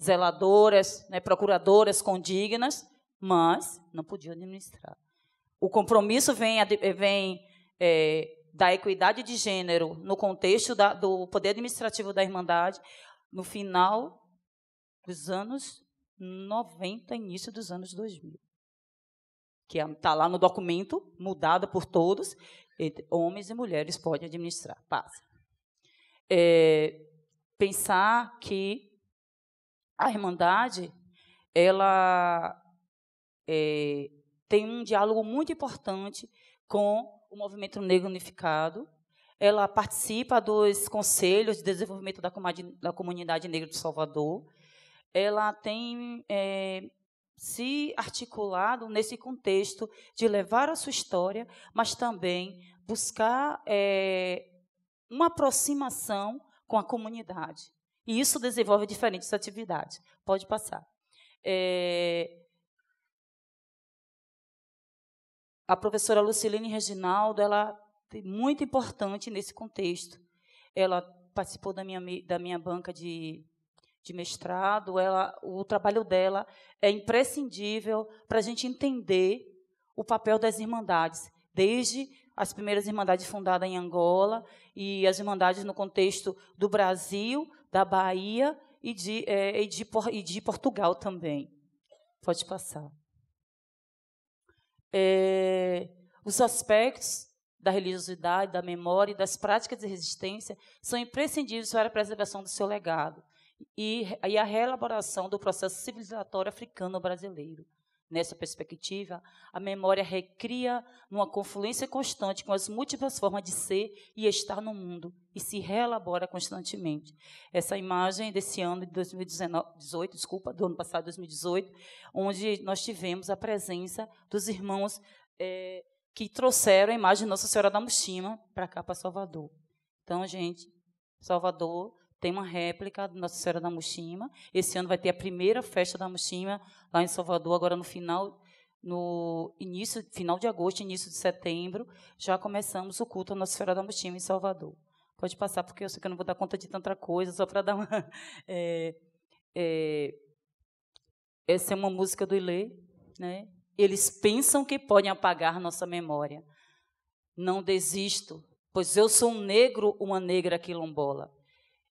zeladoras, né, procuradoras condignas, mas não podiam administrar. O compromisso vem da equidade de gênero no contexto do poder administrativo da Irmandade, no final dos anos 90, início dos anos 2000. Que está lá no documento, mudada por todos, homens e mulheres podem administrar. Passa. Pensar que a Irmandade ela tem um diálogo muito importante com o Movimento Negro Unificado. Ela participa dos conselhos de desenvolvimento da comunidade negra de Salvador. Ela tem se articulado nesse contexto de levar a sua história, mas também buscar uma aproximação com a comunidade. E isso desenvolve diferentes atividades. Pode passar. A professora Lucilene Reginaldo, ela é muito importante nesse contexto. Ela participou da minha banca de mestrado. O trabalho dela é imprescindível para a gente entender o papel das irmandades, desde as primeiras irmandades fundadas em Angola e as irmandades no contexto do Brasil, da Bahia e de Portugal também. Pode passar. Os aspectos da religiosidade, da memória e das práticas de resistência são imprescindíveis para a preservação do seu legado e a reelaboração do processo civilizatório africano-brasileiro. Nessa perspectiva, a memória recria numa confluência constante com as múltiplas formas de ser e estar no mundo e se reelabora constantemente. Essa imagem desse ano de 2018, do ano passado, 2018, onde nós tivemos a presença dos irmãos que trouxeram a imagem de Nossa Senhora da Muxima para cá, para Salvador. Então, gente, Salvador tem uma réplica de Nossa Senhora da Muxima. Esse ano vai ter a primeira festa da Muxima lá em Salvador, agora no final de agosto, início de setembro, já começamos o culto a Nossa Senhora da Muxima em Salvador. Pode passar, porque eu sei que eu não vou dar conta de tanta coisa, só para dar uma... essa é uma música do Ilê, né? Eles pensam que podem apagar nossa memória. Não desisto, pois eu sou um negro, uma negra quilombola.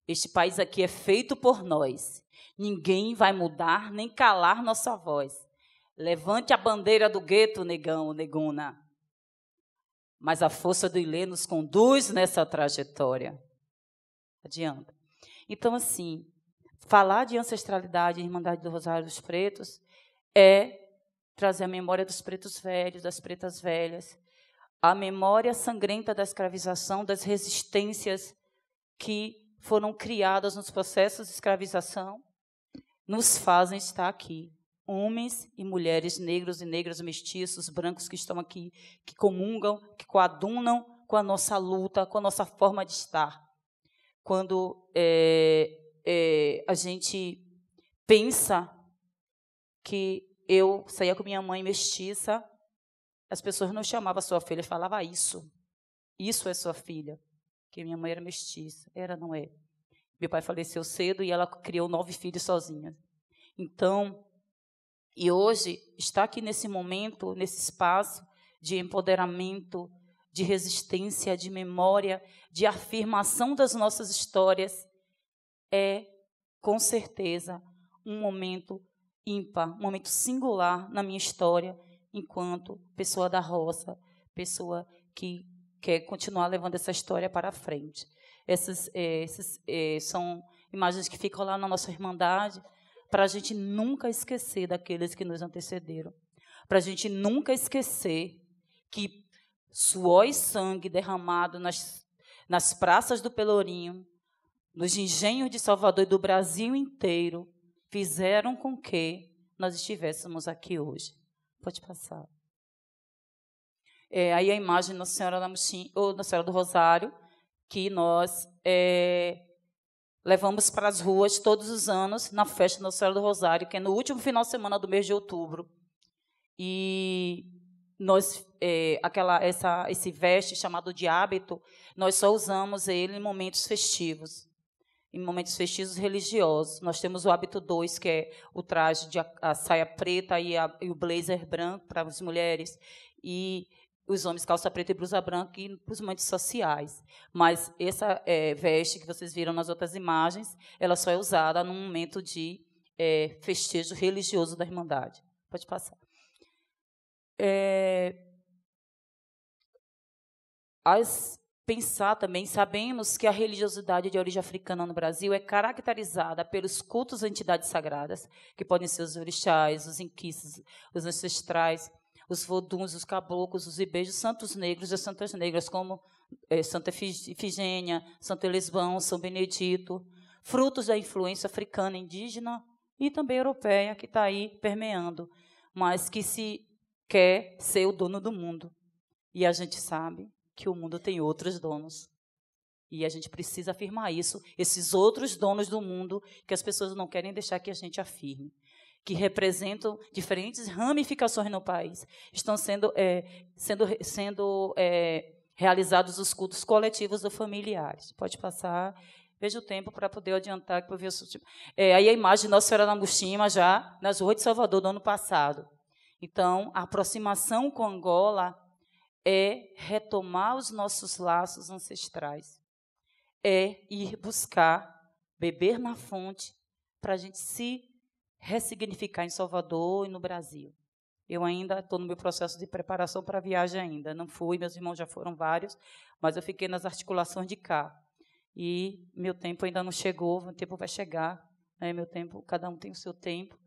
Este país aqui é feito por nós. Ninguém vai mudar nem calar nossa voz. Levante a bandeira do gueto, negão, neguna. Mas a força do Ilê nos conduz nessa trajetória. Adianta. Então, assim, falar de ancestralidade e Irmandade do Rosário dos Pretos é trazer a memória dos pretos velhos, das pretas velhas, a memória sangrenta da escravização, das resistências que foram criadas nos processos de escravização, nos fazem estar aqui. Homens e mulheres, negros e negras, mestiços, brancos que estão aqui, que comungam, que coadunam com a nossa luta, com a nossa forma de estar. Quando a gente pensa que eu saía com minha mãe mestiça, as pessoas não chamavam sua filha, falavam isso é sua filha. Que minha mãe era mestiça. Não é. Meu pai faleceu cedo e ela criou 9 filhos sozinha. Então, e hoje, está aqui nesse momento, nesse espaço de empoderamento, de resistência, de memória, de afirmação das nossas histórias, é, com certeza, um momento ímpar, um momento singular na minha história, enquanto pessoa da roça, pessoa que quer continuar levando essa história para frente. Essas são imagens que ficam lá na nossa Irmandade, para a gente nunca esquecer daqueles que nos antecederam, para a gente nunca esquecer que suor e sangue derramado nas praças do Pelourinho, nos engenhos de Salvador e do Brasil inteiro, fizeram com que nós estivéssemos aqui hoje. Pode passar. Aí a imagem da Nossa Senhora da Muxim, ou Nossa Senhora do Rosário, que nós levamos para as ruas todos os anos na festa da Nossa Senhora do Rosário, que é no último final de semana do mês de outubro. E nós, esse veste chamado de hábito, nós só usamos ele em momentos festivos religiosos. Nós temos o hábito 2, que é o traje, a saia preta e o blazer branco para as mulheres, e os homens calça preta e blusa branca, e para os momentos sociais. Mas essa veste que vocês viram nas outras imagens, ela só é usada num momento de festejo religioso da Irmandade. Pode passar. Pensar também, sabemos que a religiosidade de origem africana no Brasil é caracterizada pelos cultos a entidades sagradas, que podem ser os orixás, os inquices, os ancestrais, os voduns, os caboclos, os ibejos, santos negros e santas negras, como Santa Efigênia, Santo Elisbão, São Benedito, frutos da influência africana, indígena e também europeia, que está aí permeando, mas que se quer ser o dono do mundo. E a gente sabe que o mundo tem outros donos. E a gente precisa afirmar isso, esses outros donos do mundo, que as pessoas não querem deixar que a gente afirme, que representam diferentes ramificações no país. Estão sendo realizados os cultos coletivos ou familiares. Pode passar. Veja o tempo para poder adiantar. Para ver aí a imagem de Nossa Senhora da Muxima, já nas ruas de Salvador, do ano passado. Então, a aproximação com Angola é retomar os nossos laços ancestrais, é ir buscar, beber na fonte, para a gente se ressignificar em Salvador e no Brasil. Eu ainda estou no meu processo de preparação para a viagem ainda. Não fui, meus irmãos já foram vários, mas eu fiquei nas articulações de cá. E meu tempo ainda não chegou, meu tempo vai chegar. Né? Meu tempo, cada um tem o seu tempo,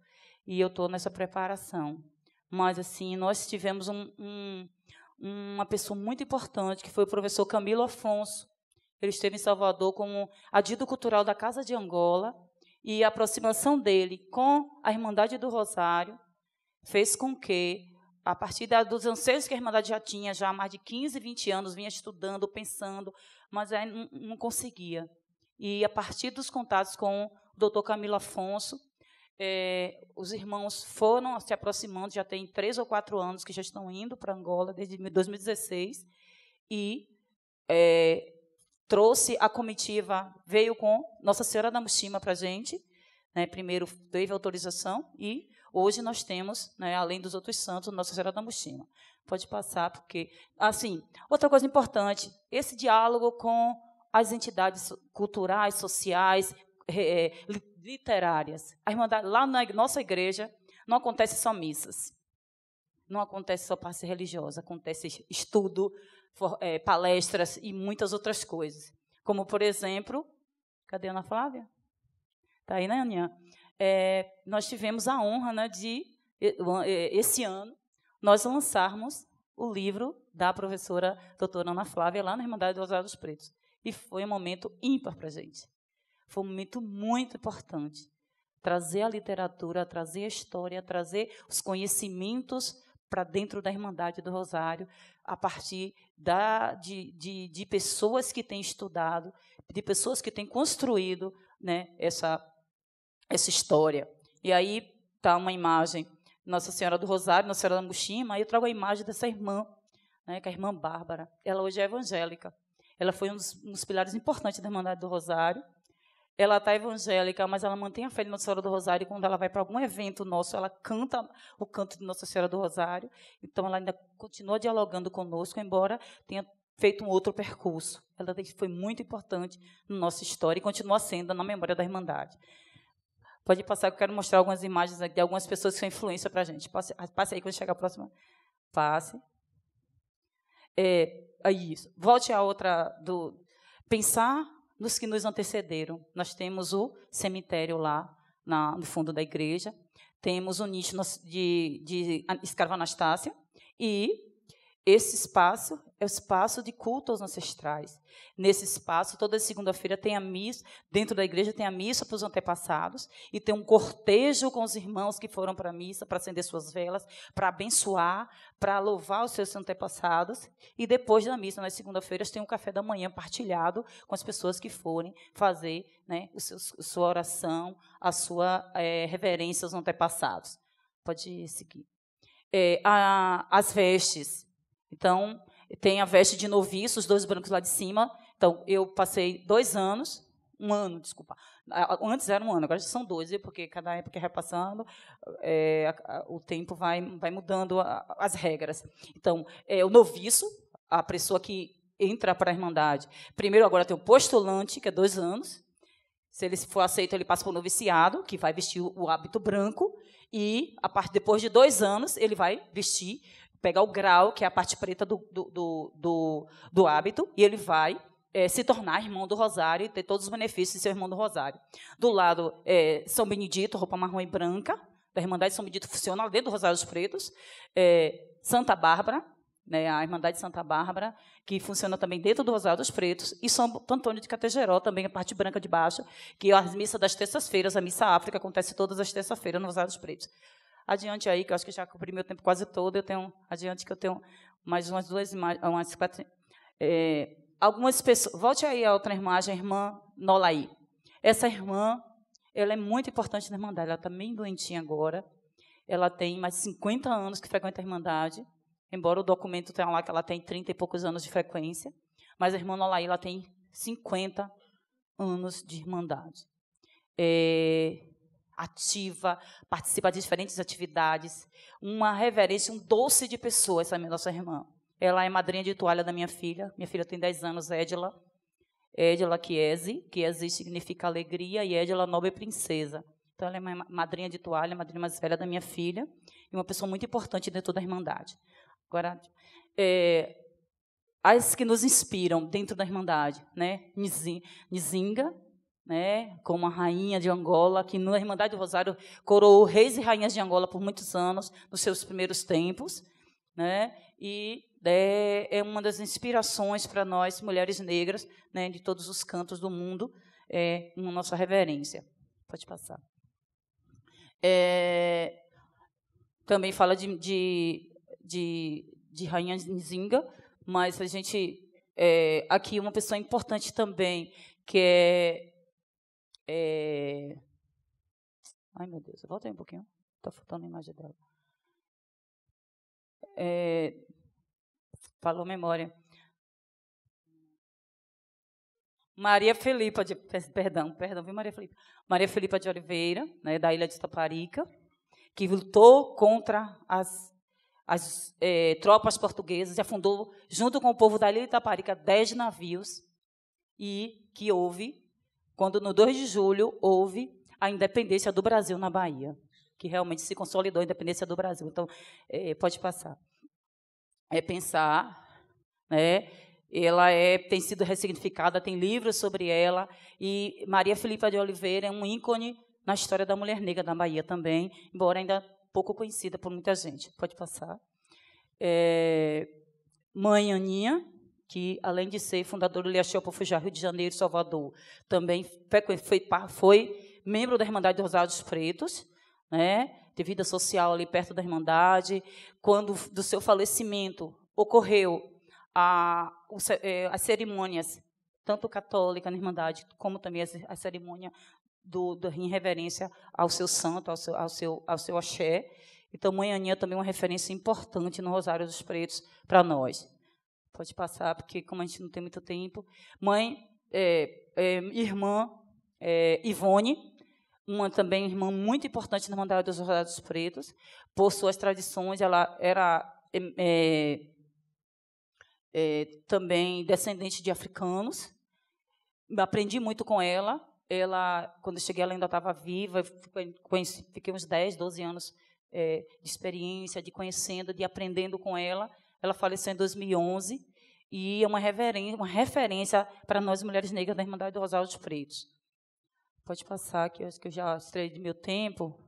e eu estou nessa preparação. Mas, assim, nós tivemos uma pessoa muito importante, que foi o professor Camilo Afonso. Ele esteve em Salvador como adido cultural da Casa de Angola, e a aproximação dele com a Irmandade do Rosário fez com que, a partir dos anseios que a Irmandade já tinha, já há mais de 15, 20 anos, vinha estudando, pensando, mas aí não conseguia. E, a partir dos contatos com o doutor Camilo Afonso, os irmãos foram se aproximando, já tem 3 ou 4 anos que já estão indo para Angola, desde 2016, e trouxe a comitiva, veio com Nossa Senhora da Muxima para a gente, né, primeiro teve autorização, e hoje nós temos, né, além dos outros santos, Nossa Senhora da Muxima. Pode passar, porque... Assim, outra coisa importante, esse diálogo com as entidades culturais, sociais, literárias. A Irmandade, lá na nossa igreja, não acontece só missas, não acontece só parte religiosa, acontece estudo, palestras e muitas outras coisas. Como, por exemplo, cadê a Ana Flávia? Está aí, né, Aninha? Nós tivemos a honra, né, de, esse ano, nós lançarmos o livro da professora doutora Ana Flávia, lá na Irmandade dos Rosários Pretos. E foi um momento ímpar para a gente. Foi um momento muito importante. Trazer a literatura, trazer a história, trazer os conhecimentos para dentro da Irmandade do Rosário, a partir de pessoas que têm estudado, de pessoas que têm construído, né, essa história. E aí está uma imagem, Nossa Senhora do Rosário, Nossa Senhora da Muxima, aí eu trago a imagem dessa irmã, né, que é a irmã Bárbara. Ela hoje é evangélica. Ela foi um dos pilares importantes da Irmandade do Rosário. Ela está evangélica, mas ela mantém a fé de Nossa Senhora do Rosário, e quando ela vai para algum evento nosso, ela canta o canto de Nossa Senhora do Rosário. Então, ela ainda continua dialogando conosco, embora tenha feito um outro percurso. Ela foi muito importante na nossa história e continua sendo na memória da Irmandade. Pode passar, que eu quero mostrar algumas imagens de algumas pessoas que são influência para a gente. Passe aí, quando chegar a próxima. Passe. Isso. Volte a outra do pensar nos que nos antecederam. Nós temos o cemitério lá no fundo da igreja, temos o nicho de escrava Anastácia, e esse espaço é o espaço de culto aos ancestrais. Nesse espaço, toda segunda-feira tem a missa, dentro da igreja tem a missa para os antepassados, e tem um cortejo com os irmãos que foram para a missa, para acender suas velas, para abençoar, para louvar os seus antepassados, e depois da missa, nas segunda-feiras, tem um café da manhã partilhado com as pessoas que forem fazer, né, sua oração, a sua reverência aos antepassados. Pode seguir. As vestes. Então, tem a veste de noviço, os 2 brancos lá de cima. Então, eu passei 2 anos, 1 ano, desculpa. Antes era 1 ano, agora já são 2, porque cada época vai passando, o tempo vai mudando as regras. Então, o noviço, a pessoa que entra para a Irmandade. Primeiro, agora tem o postulante, que é 2 anos. Se ele for aceito, ele passa para o noviciado, que vai vestir o hábito branco. E, depois de 2 anos, ele vai vestir, pegar o grau, que é a parte preta do hábito, e ele vai se tornar irmão do Rosário e ter todos os benefícios de ser irmão do Rosário. Do lado, São Benedito, roupa marrom e branca, da Irmandade São Benedito funciona dentro do Rosário dos Pretos. Santa Bárbara, né, a Irmandade Santa Bárbara, que funciona também dentro do Rosário dos Pretos, e São Antônio de Categeró, também a parte branca de baixo, que é as missas das terças-feiras, a missa África acontece todas as terças-feiras no Rosário dos Pretos. Adiante aí, que eu acho que já cumpri meu tempo quase todo, adiante que eu tenho mais umas 2 imagens, umas 4. Algumas pessoas. Volte aí a outra imagem, a irmã Nolaí. Essa irmã, ela é muito importante na Irmandade, ela está bem doentinha agora, ela tem mais de 50 anos que frequenta a Irmandade, embora o documento tenha lá que ela tem 30 e poucos anos de frequência, mas a irmã Nolaí, ela tem 50 anos de Irmandade. Ativa, participa de diferentes atividades, uma reverência, um doce de pessoa, essa nossa irmã. Ela é madrinha de toalha da minha filha tem 10 anos, Édila Chiesi significa alegria, e Édila, nobre princesa. Então, ela é madrinha de toalha, madrinha mais velha da minha filha, e uma pessoa muito importante dentro da Irmandade. Agora, as que nos inspiram dentro da Irmandade, né? Nzinga, né, como a rainha de Angola, que na Irmandade do Rosário coroou reis e rainhas de Angola por muitos anos, nos seus primeiros tempos, né, e é uma das inspirações para nós, mulheres negras, né, de todos os cantos do mundo, uma nossa reverência. Pode passar. Também fala de rainha Nzinga, mas a gente aqui uma pessoa importante também, que ai, meu Deus, volta aí um pouquinho. Está faltando a imagem dela. Falou memória. Maria Filipa perdão, viu, Maria Filipa? Maria Filipa de Oliveira, né, da ilha de Itaparica, que lutou contra as tropas portuguesas e afundou, junto com o povo da ilha de Itaparica, 10 navios, e que quando no 2 de julho houve a independência do Brasil na Bahia, que realmente se consolidou a independência do Brasil. Então, pode passar. Pensar, né? Ela tem sido ressignificada, tem livros sobre ela, e Maria Filipa de Oliveira é um ícone na história da mulher negra da Bahia também, embora ainda pouco conhecida por muita gente. Pode passar. Mãe Aninha, que, além de ser fundadora do Liachel Pofujá, Rio de Janeiro e Salvador, também foi membro da Irmandade do Rosário dos Pretos, né, de vida social ali perto da Irmandade. Quando do seu falecimento ocorreu as cerimônias, tanto católica na Irmandade, como também a cerimônia em reverência ao seu santo, ao seu axé. Então, Mãe Aninha também é uma referência importante no Rosário dos Pretos para nós. Pode passar, porque como a gente não tem muito tempo. Irmã Ivone, uma também irmã muito importante na Irmandade dos Rosários Pretos, por suas tradições. Ela era também descendente de africanos. Aprendi muito com ela. Ela, quando eu cheguei, ela ainda estava viva. Fiquei uns 10, 12 anos de experiência, de conhecendo, de aprendendo com ela. Ela faleceu em 2011 e é uma referência para nós, mulheres negras da Irmandade do Rosário dos Pretos. Pode passar, que eu acho que eu já estrei de meu tempo.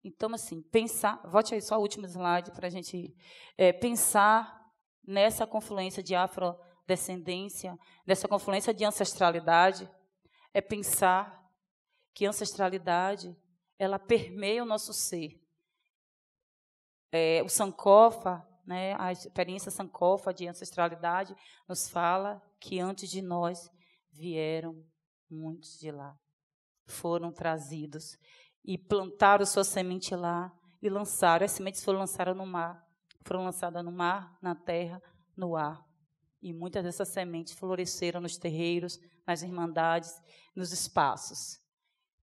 Então, assim, pensar... Volte aí só o último slide para a gente pensar nessa confluência de afrodescendência, nessa confluência de ancestralidade, pensar que a ancestralidade ela permeia o nosso ser. O Sankofa, né, a experiência Sankofa de ancestralidade, nos fala que antes de nós vieram muitos de lá, foram trazidos e plantaram sua semente lá e lançaram. As sementes foram lançadas no mar, na terra, no ar. E muitas dessas sementes floresceram nos terreiros, nas irmandades, nos espaços.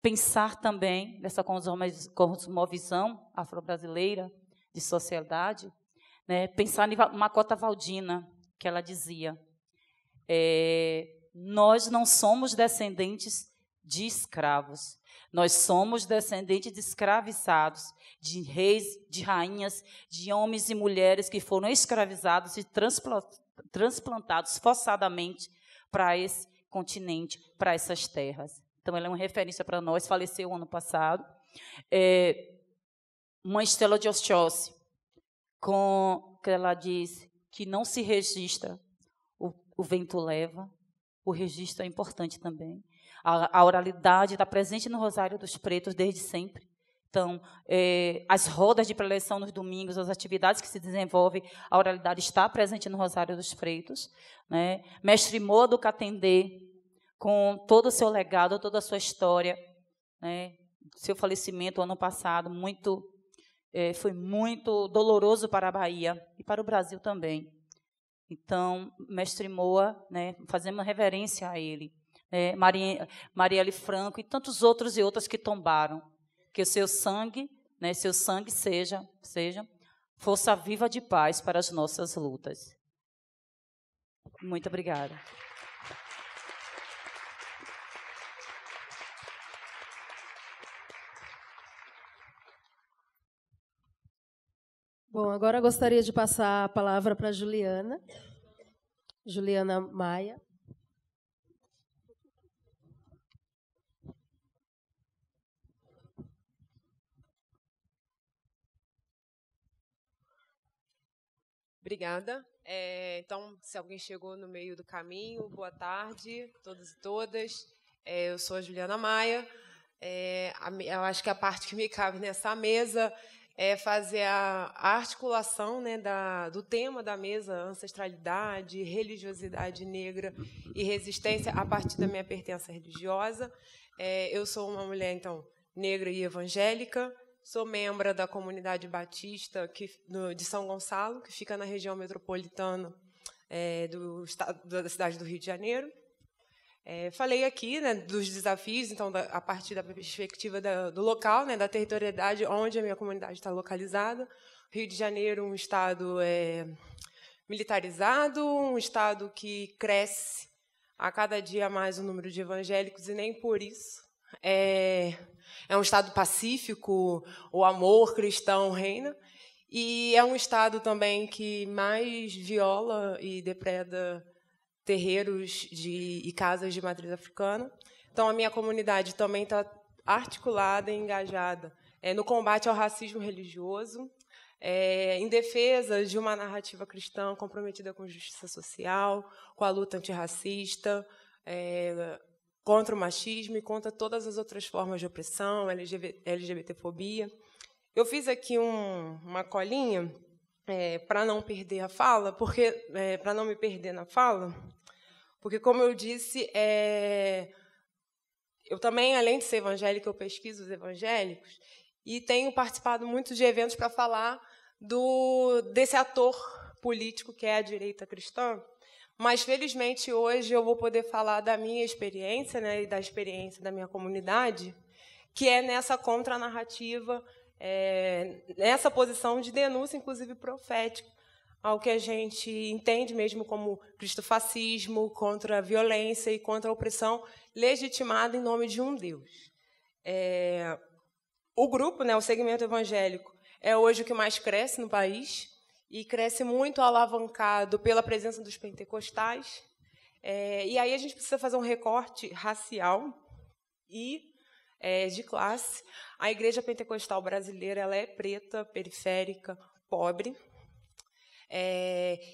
Pensar também nessa cosmovisão afro-brasileira de sociedade, né? Pensar em Makota Valdina, que ela dizia, nós não somos descendentes de escravos, nós somos descendentes de escravizados, de reis, de rainhas, de homens e mulheres que foram escravizados e transplantados forçadamente para esse continente, para essas terras. Então, ela é uma referência para nós, faleceu ano passado. Mãe Estela de Oxóssi, que ela diz que não se registra, o vento leva, o registro é importante também. A oralidade está presente no Rosário dos Pretos desde sempre. Então, as rodas de preleção nos domingos, as atividades que se desenvolvem, a oralidade está presente no Rosário dos Pretos, né? Mestre Moa do Catendê, com todo o seu legado, toda a sua história, né? Seu falecimento ano passado foi muito doloroso para a Bahia e para o Brasil também. Então, Mestre Moa, né, fazemos reverência a ele. Marielle Franco e tantos outros e outras que tombaram. Que o seu sangue, né, seja força viva de paz para as nossas lutas. Muito obrigada. Bom, agora eu gostaria de passar a palavra para a Juliana Maia. Obrigada. Então, se alguém chegou no meio do caminho, boa tarde, todos e todas. Eu sou a Juliana Maia. Eu acho que a parte que me cabe nessa mesa é fazer a articulação, né, do tema da mesa, ancestralidade, religiosidade negra e resistência, a partir da minha pertença religiosa. Eu sou uma mulher, então, negra e evangélica. Sou membro da comunidade batista de São Gonçalo, que fica na região metropolitana da cidade do Rio de Janeiro. Falei aqui, né, dos desafios, então, a partir da perspectiva do local, né, da territorialidade onde a minha comunidade está localizada. Rio de Janeiro, um estado militarizado, um estado que cresce a cada dia mais o número de evangélicos, e nem por isso é um estado pacífico, o amor cristão reina, e é um estado também que mais viola e depreda terreiros e casas de matriz africana. Então, a minha comunidade também está articulada e engajada no combate ao racismo religioso, em defesa de uma narrativa cristã comprometida com justiça social, com a luta antirracista, contra o machismo e contra todas as outras formas de opressão, LGBTfobia. Eu fiz aqui uma colinha para não perder a fala, para não me perder na fala, porque, como eu disse, eu também, além de ser evangélica, eu pesquiso os evangélicos e tenho participado muito de eventos para falar desse ator político que é a direita cristã. Mas, felizmente, hoje eu vou poder falar da minha experiência, né, e da experiência da minha comunidade, que é nessa contranarrativa nessa posição de denúncia, inclusive profética, ao que a gente entende mesmo como cristofascismo, contra a violência e contra a opressão legitimada em nome de um Deus. O grupo, o segmento evangélico, é hoje o que mais cresce no país e cresce muito alavancado pela presença dos pentecostais. E aí a gente precisa fazer um recorte racial e de classe. A Igreja Pentecostal brasileira ela é preta, periférica, pobre,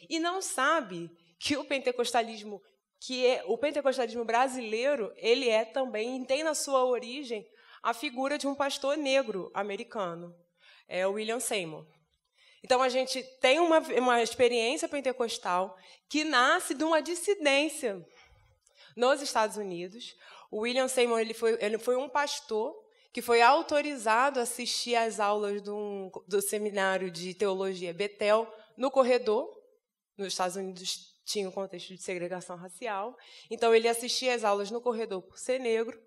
e não sabe que o pentecostalismo brasileiro ele também tem na sua origem a figura de um pastor negro americano, o William Seymour. Então, a gente tem uma experiência pentecostal que nasce de uma dissidência nos Estados Unidos. O William Seymour ele foi um pastor que foi autorizado a assistir às aulas do seminário de teologia Bethel no corredor. Nos Estados Unidos tinha um contexto de segregação racial. Então, ele assistia às aulas no corredor por ser negro.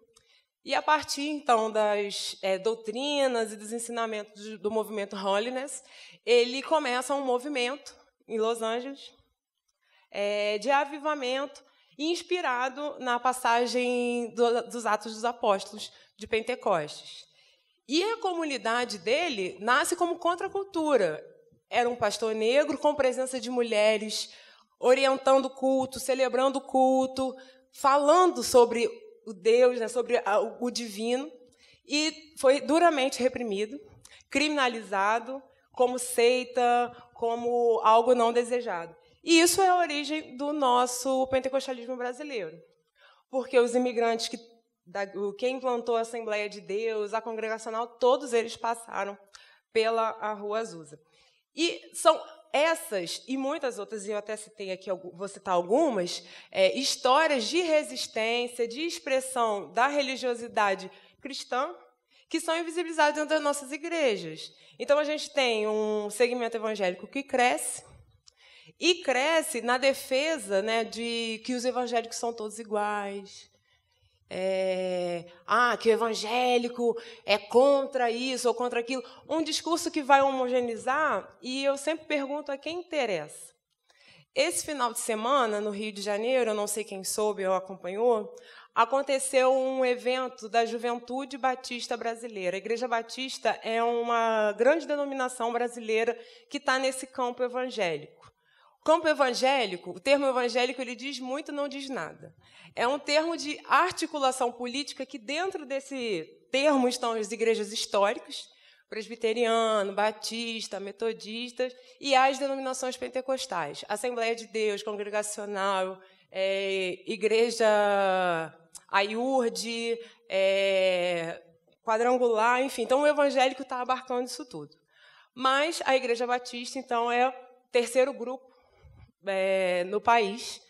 E, a partir, então, das doutrinas e dos ensinamentos do movimento Holiness, ele começa um movimento em Los Angeles de avivamento, inspirado na passagem dos Atos dos Apóstolos de Pentecostes. E a comunidade dele nasce como contracultura. Era um pastor negro com presença de mulheres, orientando o culto, celebrando o culto, falando sobre o Deus, sobre o divino, e foi duramente reprimido, criminalizado, como seita, como algo não desejado. E isso é a origem do nosso pentecostalismo brasileiro. Porque os imigrantes, quem implantou a Assembleia de Deus, a Congregacional, todos eles passaram pela Rua Azusa. E são essas e muitas outras, e eu até citei aqui, vou citar algumas, histórias de resistência, de expressão da religiosidade cristã, que são invisibilizadas dentro das nossas igrejas. Então, a gente tem um segmento evangélico que cresce, e cresce na defesa de que os evangélicos são todos iguais, que o evangélico é contra isso ou contra aquilo. Um discurso que vai homogeneizar, e eu sempre pergunto a quem interessa. Esse final de semana, no Rio de Janeiro, eu não sei quem soube ou acompanhou, aconteceu um evento da Juventude Batista Brasileira. A Igreja Batista é uma grande denominação brasileira que está nesse campo evangélico. O campo evangélico, o termo evangélico, ele diz muito, não diz nada. É um termo de articulação política que, dentro desse termo, estão as igrejas históricas, presbiteriano, batista, metodistas, e as denominações pentecostais. Assembleia de Deus, Congregacional, Igreja Aiurde, Quadrangular, enfim. Então, o evangélico está abarcando isso tudo. Mas a Igreja Batista, então, é o terceiro grupo no país,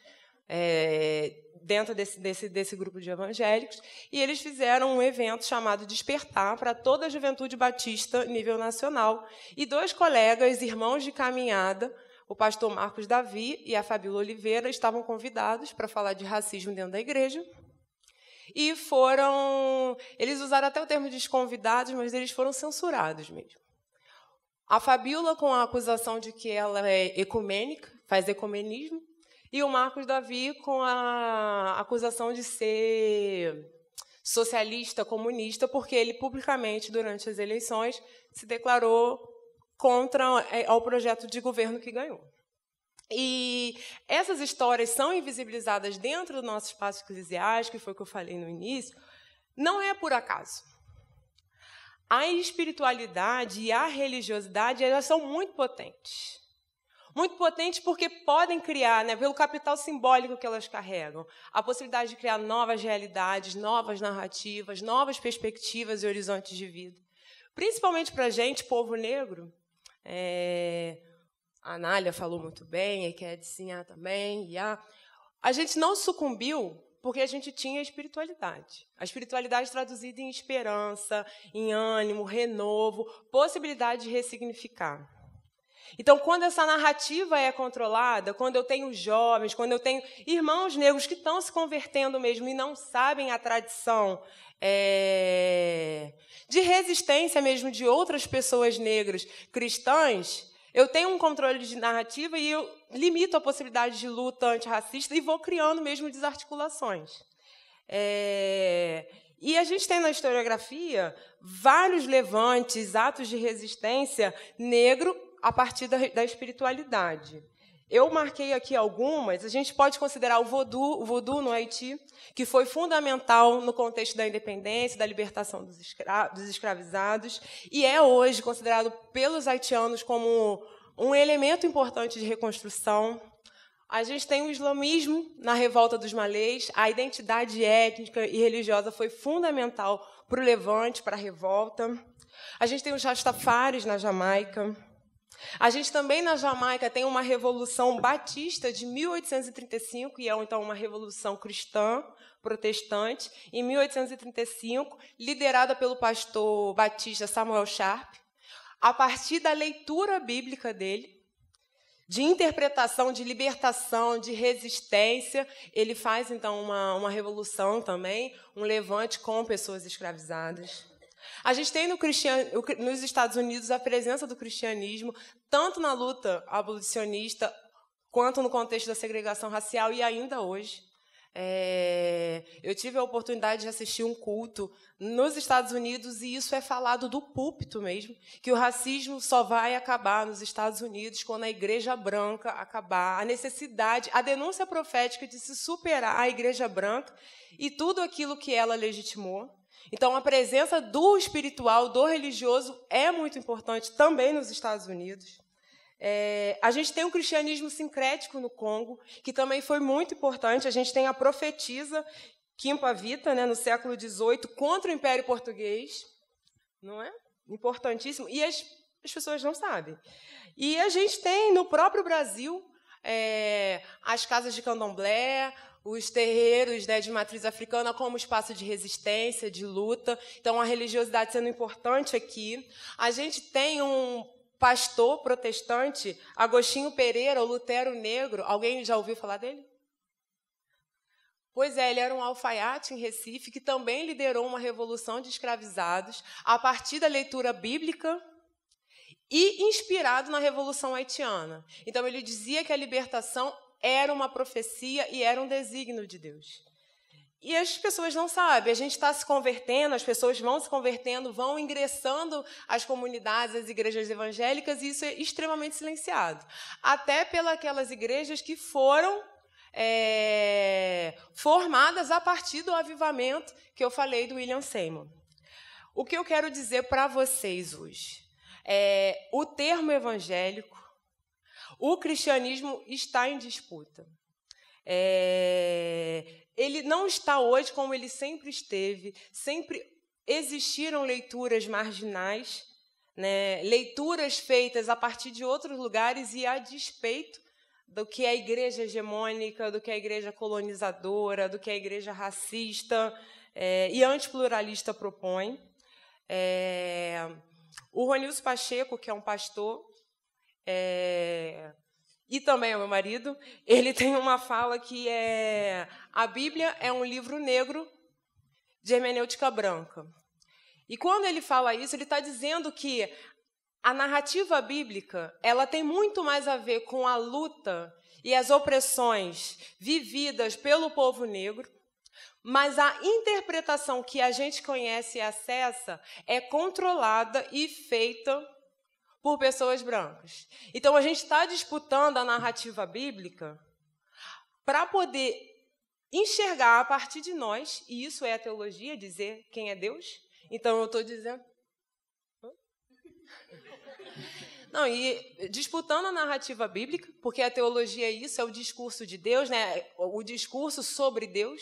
dentro desse grupo de evangélicos, e eles fizeram um evento chamado Despertar para toda a juventude batista nível nacional, e 2 colegas, irmãos de caminhada, o pastor Marcos Davi e a Fabíola Oliveira, estavam convidados para falar de racismo dentro da igreja, e eles usaram até o termo de desconvidados, mas eles foram censurados mesmo. A Fabíola com a acusação de que ela é ecumênica, faz ecumenismo, e o Marcos Davi com a acusação de ser socialista, comunista, porque ele publicamente, durante as eleições, se declarou contra ao projeto de governo que ganhou. E essas histórias são invisibilizadas dentro do nosso espaço eclesiástico, que foi o que eu falei no início, não é por acaso. A espiritualidade e a religiosidade, elas são muito potentes. Muito potentes porque podem criar, pelo capital simbólico que elas carregam, a possibilidade de criar novas realidades, novas narrativas, novas perspectivas e horizontes de vida. Principalmente para a gente, povo negro, a Anália falou muito bem, a Eke Sinha também, a gente não sucumbiu porque a gente tinha a espiritualidade. A espiritualidade traduzida em esperança, em ânimo, renovo, possibilidade de ressignificar. Então, quando essa narrativa é controlada, quando eu tenho jovens, quando eu tenho irmãos negros que estão se convertendo mesmo e não sabem a tradição de resistência mesmo de outras pessoas negras cristãs, eu tenho um controle de narrativa e eu limito a possibilidade de luta antirracista e vou criando mesmo desarticulações. E a gente tem na historiografia vários levantes, atos de resistência negro a partir da espiritualidade. Eu marquei aqui algumas. A gente pode considerar o voodoo no Haiti, que foi fundamental no contexto da independência, da libertação dos escravizados, e é hoje considerado pelos haitianos como um elemento importante de reconstrução. A gente tem o islamismo na revolta dos malês. A identidade étnica e religiosa foi fundamental para o levante, para a revolta. A gente tem os rastafares na Jamaica. A gente também, na Jamaica, tem uma revolução batista de 1835, e é, então, uma revolução cristã, protestante, em 1835, liderada pelo pastor batista Samuel Sharp, a partir da leitura bíblica dele, de interpretação, de libertação, de resistência. Ele faz, então, uma revolução também, um levante com pessoas escravizadas. A gente tem nos Estados Unidos a presença do cristianismo, tanto na luta abolicionista, quanto no contexto da segregação racial, e ainda hoje. Eu tive a oportunidade de assistir um culto nos Estados Unidos, e isso é falado do púlpito mesmo, que o racismo só vai acabar nos Estados Unidos quando a Igreja Branca acabar. A necessidade, a denúncia profética de se superar a Igreja Branca e tudo aquilo que ela legitimou. Então, a presença do espiritual, do religioso, é muito importante também nos Estados Unidos. A gente tem o cristianismo sincrético no Congo, que também foi muito importante. A gente tem a profetisa Quimpa Vita, no século XVIII, contra o Império Português. Não é? Importantíssimo. E as pessoas não sabem. E a gente tem, no próprio Brasil, as casas de candomblé, os terreiros de matriz africana como espaço de resistência, de luta. Então, a religiosidade sendo importante aqui. A gente tem um pastor protestante, Agostinho Pereira, o Lutero Negro. Alguém já ouviu falar dele? Pois é, ele era um alfaiate em Recife, que também liderou uma revolução de escravizados a partir da leitura bíblica e inspirado na Revolução Haitiana. Então, ele dizia que a libertação era uma profecia e era um desígnio de Deus. E as pessoas não sabem, a gente está se convertendo, as pessoas vão se convertendo, vão ingressando às comunidades, às igrejas evangélicas, e isso é extremamente silenciado. Até pelas igrejas que foram formadas a partir do avivamento que eu falei do William Seymour. O que eu quero dizer para vocês hoje o termo evangélico, o cristianismo está em disputa. Ele não está hoje como ele sempre esteve. Sempre existiram leituras marginais, leituras feitas a partir de outros lugares e a despeito do que a igreja hegemônica, do que a igreja colonizadora, do que a igreja racista e antipluralista propõe. O Ronilson Pacheco, que é um pastor, e também é meu marido, ele tem uma fala que a Bíblia é um livro negro de hermenêutica branca. E quando ele fala isso, ele está dizendo que a narrativa bíblica ela tem muito mais a ver com a luta e as opressões vividas pelo povo negro, mas a interpretação que a gente conhece e acessa é controlada e feita por pessoas brancas. Então, a gente está disputando a narrativa bíblica para poder enxergar a partir de nós, e isso é a teologia, dizer quem é Deus. Então, eu estou dizendo... Não, e disputando a narrativa bíblica, porque a teologia é isso, é o discurso de Deus, o discurso sobre Deus,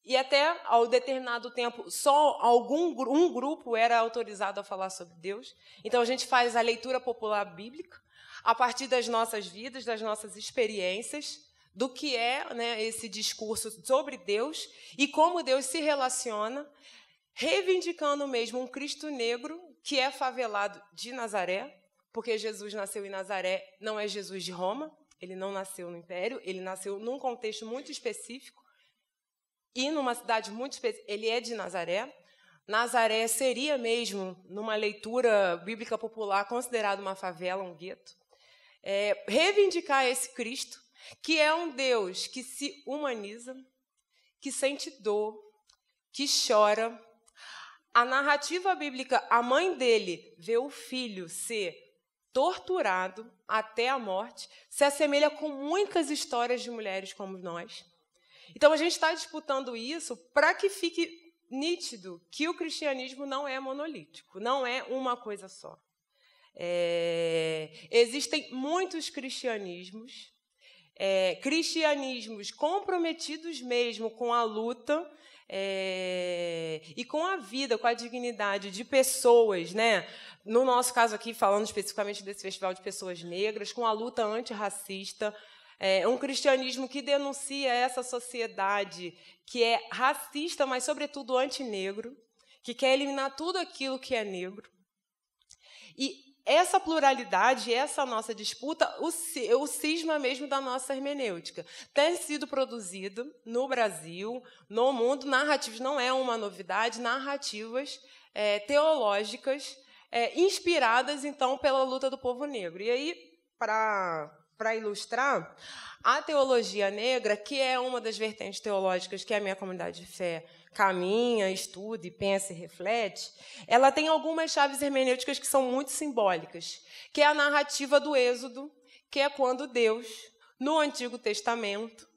e até ao determinado tempo só um grupo era autorizado a falar sobre Deus. Então, a gente faz a leitura popular bíblica a partir das nossas vidas, das nossas experiências, do que é esse discurso sobre Deus e como Deus se relaciona, reivindicando mesmo um Cristo negro que é favelado de Nazaré, porque Jesus nasceu em Nazaré, não é Jesus de Roma, ele não nasceu no Império, ele nasceu num contexto muito específico e numa cidade muito específica. Ele é de Nazaré. Nazaré seria mesmo, numa leitura bíblica popular, considerado uma favela, um gueto. Reivindicar esse Cristo, que é um Deus que se humaniza, que sente dor, que chora. A narrativa bíblica, a mãe dele vê o filho ser torturado até a morte, se assemelha com muitas histórias de mulheres como nós. Então, a gente está disputando isso para que fique nítido que o cristianismo não é monolítico, não é uma coisa só. Existem muitos cristianismos, cristianismos comprometidos mesmo com a luta e com a vida, com a dignidade de pessoas, né? No nosso caso aqui, falando especificamente desse festival de pessoas negras, com a luta antirracista, um cristianismo que denuncia essa sociedade que é racista, mas, sobretudo, antinegro, que quer eliminar tudo aquilo que é negro. E essa pluralidade, essa nossa disputa, o cisma mesmo da nossa hermenêutica, tem sido produzido no Brasil, no mundo, narrativas, não é uma novidade, narrativas teológicas, inspiradas, então, pela luta do povo negro. E aí, para ilustrar, a teologia negra, que é uma das vertentes teológicas que a minha comunidade de fé caminha, estuda, pensa e reflete, ela tem algumas chaves hermenêuticas que são muito simbólicas, que é a narrativa do Êxodo, que é quando Deus, no Antigo Testamento,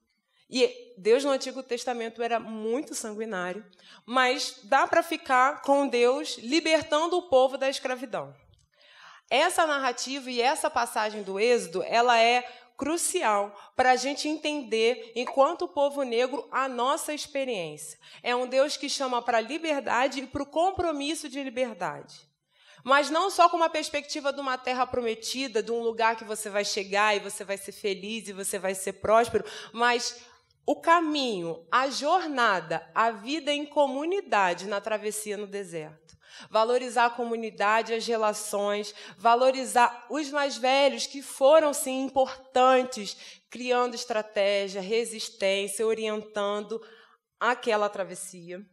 e Deus no Antigo Testamento era muito sanguinário, mas dá para ficar com Deus libertando o povo da escravidão. Essa narrativa e essa passagem do Êxodo, ela é crucial para a gente entender, enquanto povo negro, a nossa experiência. É um Deus que chama para a liberdade e para o compromisso de liberdade. Mas não só com uma perspectiva de uma terra prometida, de um lugar que você vai chegar e você vai ser feliz e você vai ser próspero, mas o caminho, a jornada, a vida em comunidade na travessia no deserto. Valorizar a comunidade, as relações, valorizar os mais velhos, que foram, sim, importantes, criando estratégia, resistência, orientando aquela travessia.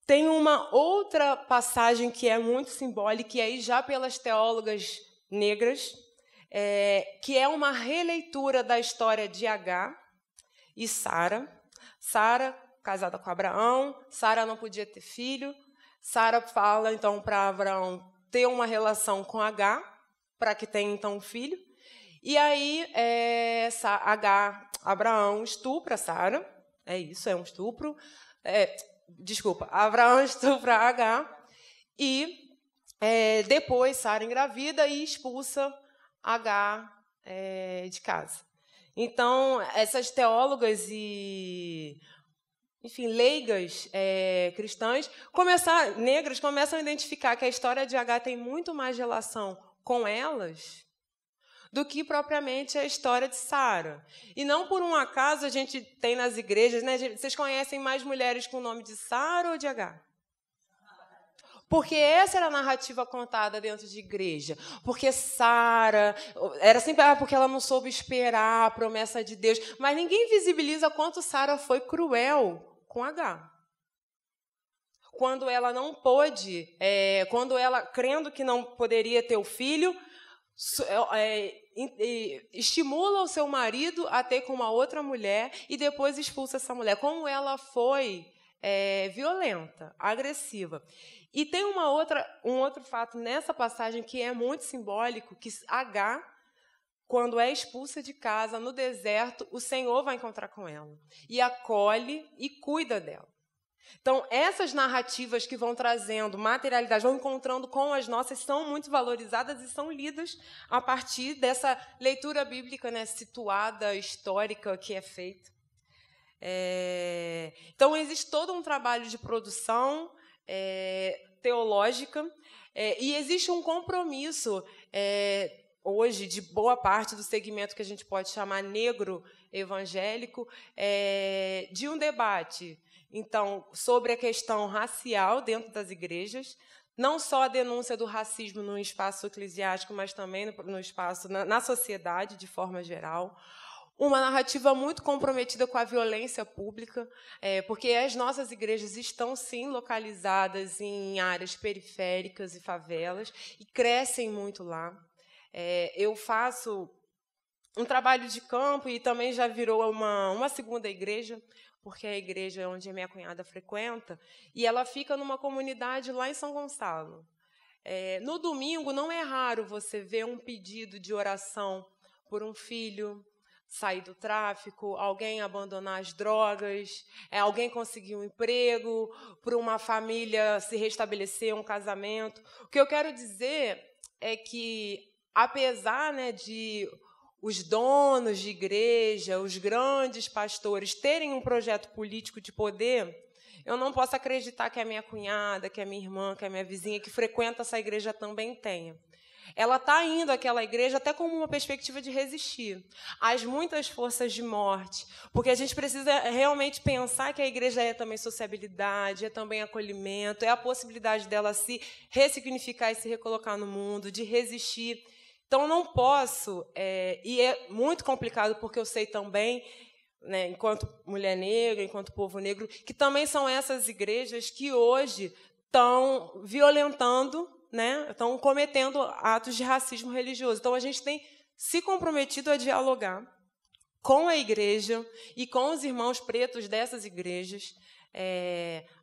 Tem uma outra passagem que é muito simbólica, e aí já pelas teólogas negras, que é uma releitura da história de Agar e Sara. Sara, casada com Abraão, Sara não podia ter filho. Sara fala, então, para Abraão ter uma relação com Agar, para que tenha, então, um filho. E aí, Abraão estupra Sara. É isso, é um estupro. Abraão estupra Agar. E depois Sara engravida e expulsa Agar de casa. Então, essas teólogas e, enfim, leigas cristãs, negras, começam a identificar que a história de Agar tem muito mais relação com elas do que propriamente a história de Sara. E não por um acaso a gente tem nas igrejas, né? Vocês conhecem mais mulheres com o nome de Sara ou de Agar? Porque essa era a narrativa contada dentro de igreja. Porque Sara era sempre porque ela não soube esperar a promessa de Deus. Mas ninguém visibiliza quanto Sara foi cruel com Agar. Quando ela não pôde, quando ela, crendo que não poderia ter o filho, estimula o seu marido a ter com uma outra mulher e depois expulsa essa mulher. Como ela foi violenta, agressiva. E tem um outro fato nessa passagem que é muito simbólico, que Agar, quando é expulsa de casa, no deserto, o Senhor vai encontrar com ela e acolhe e cuida dela. Então, essas narrativas que vão trazendo materialidade, vão encontrando com as nossas, são muito valorizadas e são lidas a partir dessa leitura bíblica, né, situada, histórica, que é feita. Então, existe todo um trabalho de produção teológica e existe um compromisso hoje de boa parte do segmento que a gente pode chamar negro evangélico, de um debate, então, sobre a questão racial dentro das igrejas, não só a denúncia do racismo no espaço eclesiástico, mas também no espaço, na sociedade, de forma geral. Uma narrativa muito comprometida com a violência pública, porque as nossas igrejas estão, sim, localizadas em áreas periféricas e favelas, e crescem muito lá. Eu faço um trabalho de campo e também já virou uma segunda igreja, porque é a igreja onde a minha cunhada frequenta, e ela fica numa comunidade lá em São Gonçalo. No domingo, não é raro você ver um pedido de oração por um filho sair do tráfico, alguém abandonar as drogas, alguém conseguir um emprego, para uma família se restabelecer, um casamento. O que eu quero dizer é que, apesar, né, de os donos de igreja, os grandes pastores, terem um projeto político de poder, eu não posso acreditar que a minha cunhada, que a minha irmã, que a minha vizinha, que frequenta essa igreja também tenha. Ela está indo àquela igreja até como uma perspectiva de resistir às muitas forças de morte, porque a gente precisa realmente pensar que a igreja é também sociabilidade, é também acolhimento, é a possibilidade dela se ressignificar e se recolocar no mundo, de resistir. Então, não posso, e é muito complicado, porque eu sei também, né, enquanto mulher negra, enquanto povo negro, que também são essas igrejas que hoje estão violentando, né, estão cometendo atos de racismo religioso. Então, a gente tem se comprometido a dialogar com a igreja e com os irmãos pretos dessas igrejas.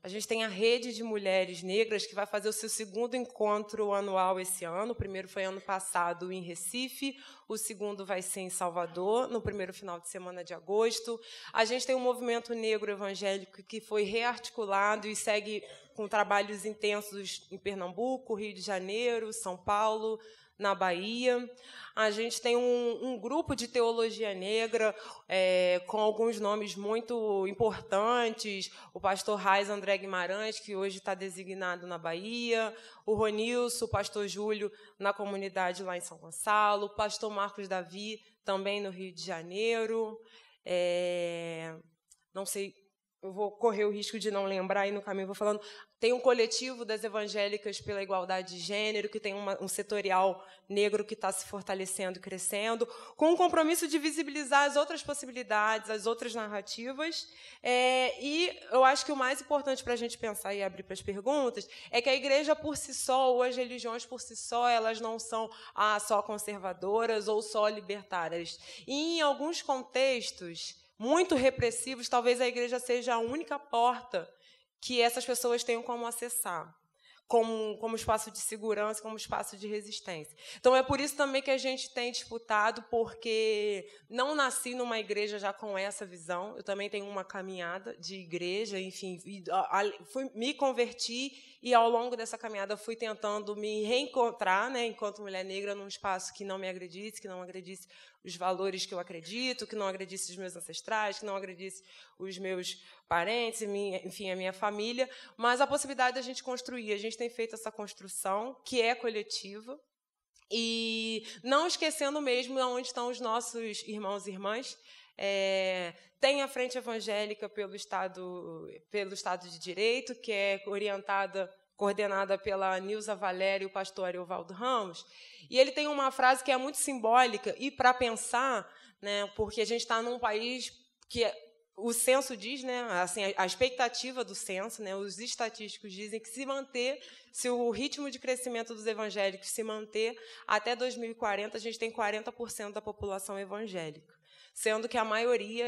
A gente tem a Rede de Mulheres Negras, que vai fazer o seu segundo encontro anual esse ano. O primeiro foi ano passado em Recife, o segundo vai ser em Salvador, no primeiro final de semana de agosto. A gente tem um movimento negro evangélico que foi rearticulado e segue com trabalhos intensos em Pernambuco, Rio de Janeiro, São Paulo, na Bahia. A gente tem um grupo de teologia negra com alguns nomes muito importantes, o pastor Raiz André Guimarães, que hoje está designado na Bahia, o Ronilson, o pastor Júlio, na comunidade lá em São Gonçalo, o pastor Marcos Davi, também no Rio de Janeiro. Não sei, eu vou correr o risco de não lembrar, e no caminho vou falando. Tem um coletivo das evangélicas pela igualdade de gênero, que tem um setorial negro que está se fortalecendo e crescendo, com o compromisso de visibilizar as outras possibilidades, as outras narrativas. E eu acho que o mais importante para a gente pensar e abrir para as perguntas é que a igreja por si só, ou as religiões por si só, elas não são só conservadoras ou só libertárias. E, em alguns contextos muito repressivos, talvez a igreja seja a única porta que essas pessoas tenham como acessar, como espaço de segurança, como espaço de resistência. Então, é por isso também que a gente tem disputado, porque não nasci numa igreja já com essa visão. Eu também tenho uma caminhada de igreja, enfim, me converti, e, ao longo dessa caminhada, fui tentando me reencontrar, né, enquanto mulher negra, num espaço que não me agredisse, que não agredisse os valores que eu acredito, que não agredisse os meus ancestrais, que não agredisse os meus parentes, enfim, a minha família, mas a possibilidade da gente construir. A gente tem feito essa construção, que é coletiva, e não esquecendo mesmo onde estão os nossos irmãos e irmãs. Tem a Frente Evangélica pelo Estado de Direito, que é coordenada pela Nilza Valéria e o pastor Ariovaldo Ramos, e ele tem uma frase que é muito simbólica, e para pensar, né, porque a gente está num país que o censo diz, né, assim, a expectativa do censo, né, os estatísticos dizem que se o ritmo de crescimento dos evangélicos se manter, até 2040 a gente tem 40% da população evangélica, sendo que a maioria,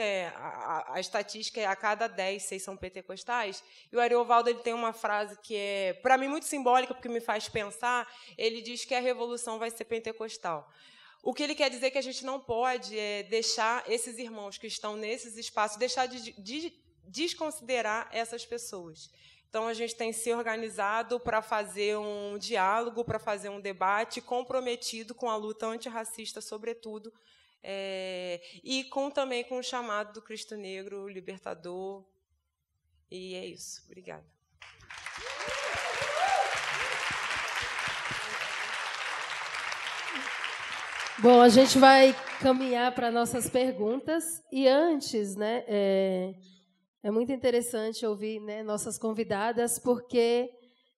a estatística é a cada 10, 6 são pentecostais. E o Ariovaldo ele tem uma frase que é, para mim, muito simbólica, porque me faz pensar. Ele diz que a revolução vai ser pentecostal. O que ele quer dizer é que a gente não pode deixar esses irmãos que estão nesses espaços, deixar de desconsiderar essas pessoas. Então, a gente tem se organizado para fazer um diálogo, para fazer um debate comprometido com a luta antirracista, sobretudo, e também com o chamado do Cristo Negro, libertador. E é isso. Obrigada. Bom, a gente vai caminhar para nossas perguntas. E antes, né, é muito interessante ouvir, né, nossas convidadas, porque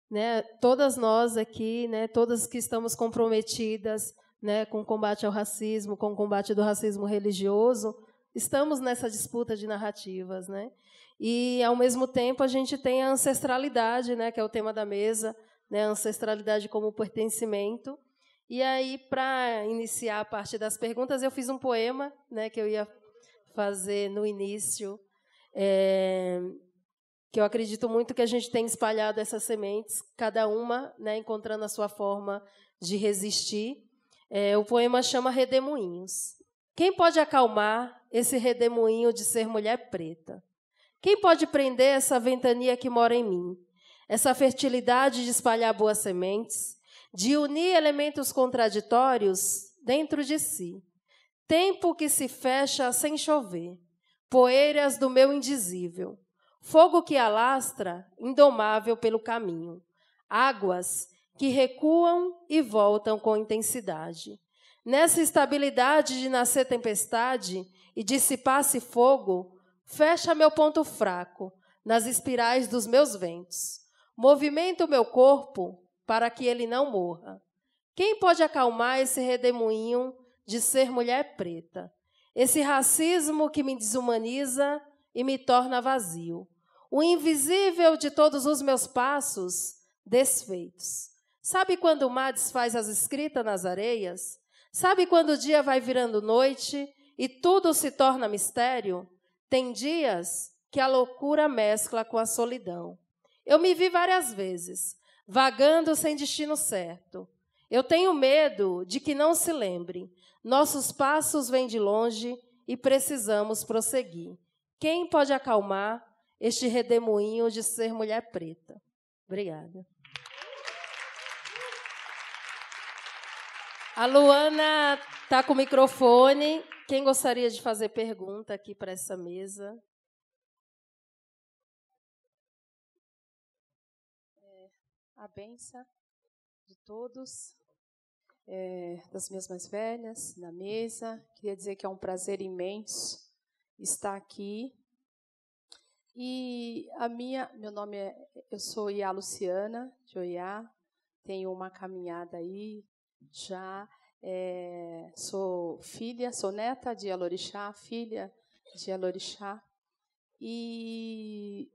né, todas nós aqui, né, todas que estamos comprometidas, né, com o combate ao racismo, com o combate do racismo religioso, estamos nessa disputa de narrativas, né? E, ao mesmo tempo, a gente tem a ancestralidade, né, que é o tema da mesa, né, a ancestralidade como pertencimento. E aí, para iniciar a parte das perguntas, eu fiz um poema, né, que eu ia fazer no início, que eu acredito muito que a gente tem espalhado essas sementes, cada uma, né, encontrando a sua forma de resistir. O poema chama Redemoinhos. Quem pode acalmar esse redemoinho de ser mulher preta? Quem pode prender essa ventania que mora em mim? Essa fertilidade de espalhar boas sementes, de unir elementos contraditórios dentro de si. Tempo que se fecha sem chover, poeiras do meu indizível, fogo que alastra, indomável pelo caminho, águas que recuam e voltam com intensidade. Nessa estabilidade de nascer tempestade e dissipar-se fogo, fecha meu ponto fraco nas espirais dos meus ventos. Movimenta o meu corpo para que ele não morra. Quem pode acalmar esse redemoinho de ser mulher preta? Esse racismo que me desumaniza e me torna vazio. O invisível de todos os meus passos desfeitos. Sabe quando o mar desfaz as escritas nas areias? Sabe quando o dia vai virando noite e tudo se torna mistério? Tem dias que a loucura mescla com a solidão. Eu me vi várias vezes, vagando sem destino certo. Eu tenho medo de que não se lembre. Nossos passos vêm de longe e precisamos prosseguir. Quem pode acalmar este redemoinho de ser mulher preta? Obrigada. A Luana está com o microfone. Quem gostaria de fazer pergunta aqui para essa mesa? A benção de todos, das minhas mais velhas, na mesa. Queria dizer que é um prazer imenso estar aqui. E meu nome eu sou Iá Luciana, de Oiá, tenho uma caminhada aí já. Sou neta de Alorixá, filha de Alorixá, e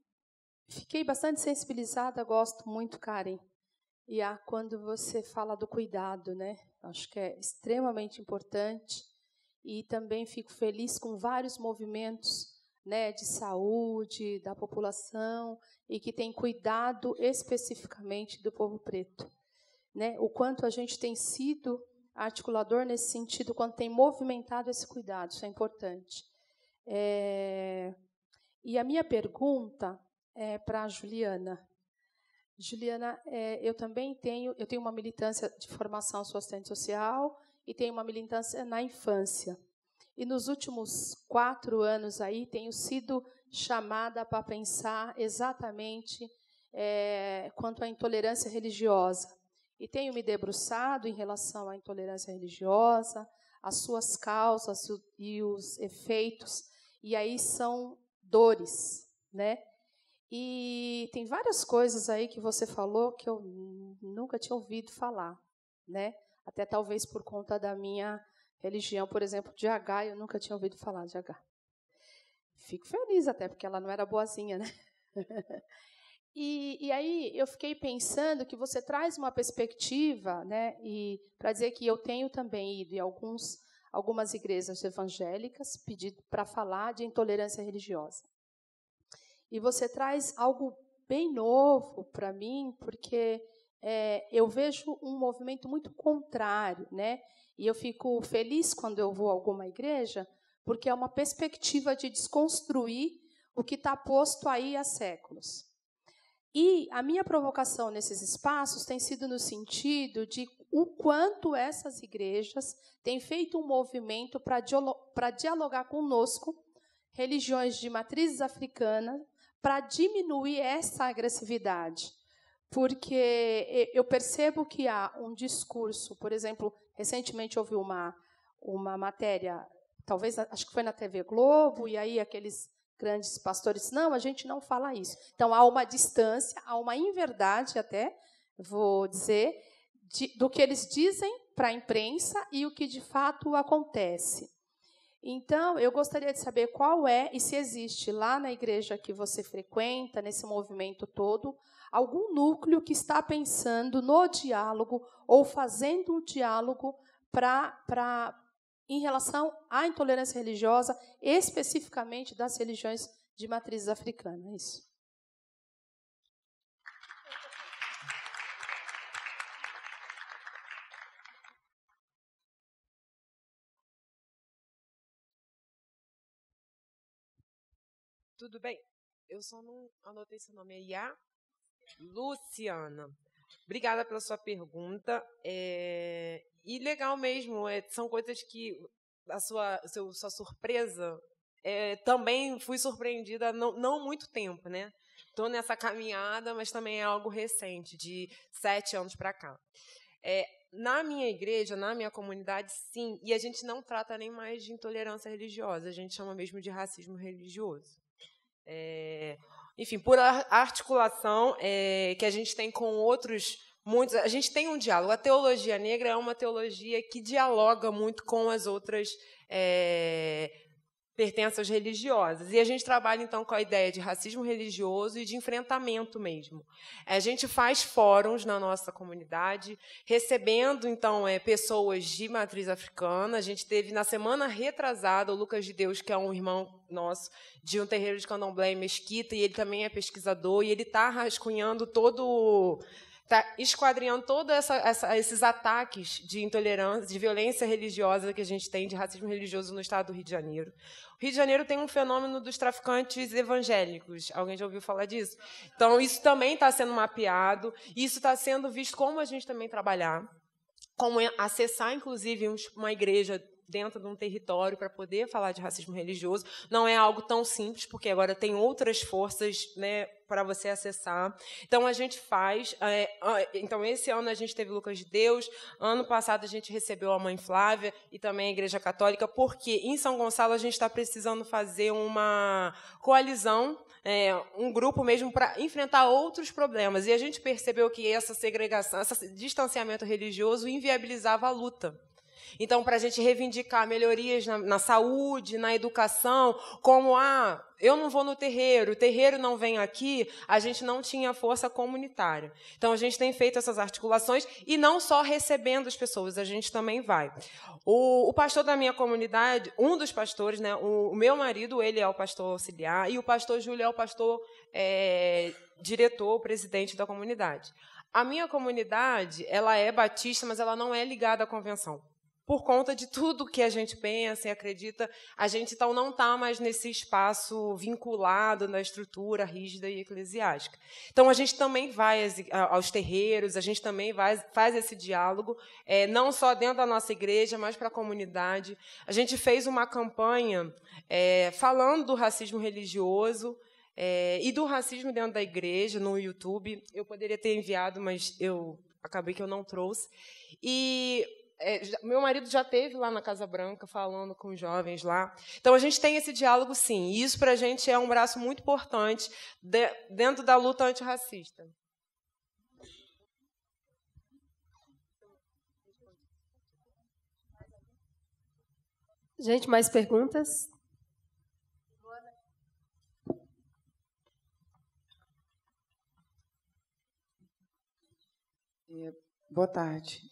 fiquei bastante sensibilizada, gosto muito, Karen, quando você fala do cuidado, né? Acho que é extremamente importante, e também fico feliz com vários movimentos, né, de saúde, da população, e que tem cuidado especificamente do povo preto, né? O quanto a gente tem sido articulador nesse sentido, quando tem movimentado esse cuidado, isso é importante. E a minha pergunta é para a Juliana. Juliana, eu tenho uma militância de formação sou assistente social e tenho uma militância na infância. E nos últimos 4 anos aí tenho sido chamada para pensar exatamente quanto à intolerância religiosa. E tenho me debruçado em relação à intolerância religiosa, as suas causas e os efeitos, e aí são dores, né? E tem várias coisas aí que você falou que eu nunca tinha ouvido falar, né? Até talvez por conta da minha religião, por exemplo, de H, eu nunca tinha ouvido falar de H. Fico feliz até, porque ela não era boazinha, né? E aí eu fiquei pensando que você traz uma perspectiva, né, e para dizer que eu tenho também ido em algumas igrejas evangélicas pedido para falar de intolerância religiosa. E você traz algo bem novo para mim, porque eu vejo um movimento muito contrário, né? E eu fico feliz quando eu vou a alguma igreja, porque é uma perspectiva de desconstruir o que está posto aí há séculos. E a minha provocação nesses espaços tem sido no sentido de o quanto essas igrejas têm feito um movimento para dialogar conosco, religiões de matrizes africanas, para diminuir essa agressividade. Porque eu percebo que há um discurso, por exemplo, recentemente houve uma matéria, talvez, acho que foi na TV Globo, e aí aqueles grandes pastores, não, a gente não fala isso. Então, há uma distância, há uma inverdade até, vou dizer, do que eles dizem para a imprensa e o que de fato acontece. Então, eu gostaria de saber qual é, e se existe lá na igreja que você frequenta, nesse movimento todo, algum núcleo que está pensando no diálogo ou fazendo um diálogo em relação à intolerância religiosa, especificamente das religiões de matrizes africanas. É isso. Tudo bem? Eu só não anotei seu nome. É Iá? Luciana. Obrigada pela sua pergunta. E legal mesmo, são coisas que a sua surpresa, também fui surpreendida não há muito tempo, né? Estou nessa caminhada, mas também é algo recente, de 7 anos para cá. Na minha igreja, na minha comunidade, sim, e a gente não trata nem mais de intolerância religiosa, a gente chama mesmo de racismo religioso. Enfim, por articulação que a gente tem com outros muitos, a gente tem um diálogo. A teologia negra é uma teologia que dialoga muito com as outras pertenças religiosas. E a gente trabalha, então, com a ideia de racismo religioso e de enfrentamento mesmo. A gente faz fóruns na nossa comunidade, recebendo, então, pessoas de matriz africana. A gente teve, na semana retrasada, o Lucas de Deus, que é um irmão nosso, de um terreiro de candomblé em Mesquita, e ele também é pesquisador, e ele está rascunhando está esquadrinhando todos esses ataques de intolerância, de violência religiosa que a gente tem, de racismo religioso no estado do Rio de Janeiro. O Rio de Janeiro tem um fenômeno dos traficantes evangélicos. Alguém já ouviu falar disso? Então, isso também está sendo mapeado, e isso está sendo visto como a gente também trabalhar, como acessar, inclusive, uma igreja dentro de um território para poder falar de racismo religioso. Não é algo tão simples, porque agora tem outras forças, né, para você acessar. Então, a gente faz... Então, esse ano a gente teve Lucas de Deus, ano passado a gente recebeu a Mãe Flávia e também a Igreja Católica, porque em São Gonçalo a gente está precisando fazer uma coalizão, um grupo mesmo para enfrentar outros problemas. E a gente percebeu que essa segregação, esse distanciamento religioso inviabilizava a luta. Então, para a gente reivindicar melhorias na saúde, na educação, como, eu não vou no terreiro, o terreiro não vem aqui, a gente não tinha força comunitária. Então, a gente tem feito essas articulações, e não só recebendo as pessoas, a gente também vai. O pastor da minha comunidade, um dos pastores, né, o meu marido, ele é o pastor auxiliar, e o pastor Júlio é o pastor diretor, presidente da comunidade. A minha comunidade, ela é batista, mas ela não é ligada à convenção. Por conta de tudo que a gente pensa e acredita, a gente então não está mais nesse espaço vinculado na estrutura rígida e eclesiástica. Então, a gente também vai aos terreiros, a gente também faz esse diálogo, não só dentro da nossa igreja, mas para a comunidade. A gente fez uma campanha falando do racismo religioso e do racismo dentro da igreja, no YouTube. Eu poderia ter enviado, mas acabei que eu não trouxe. E... meu marido já esteve lá na Casa Branca falando com os jovens lá. Então, a gente tem esse diálogo, sim. E isso, para a gente, é um braço muito importante dentro da luta antirracista. Gente, mais perguntas? Boa tarde.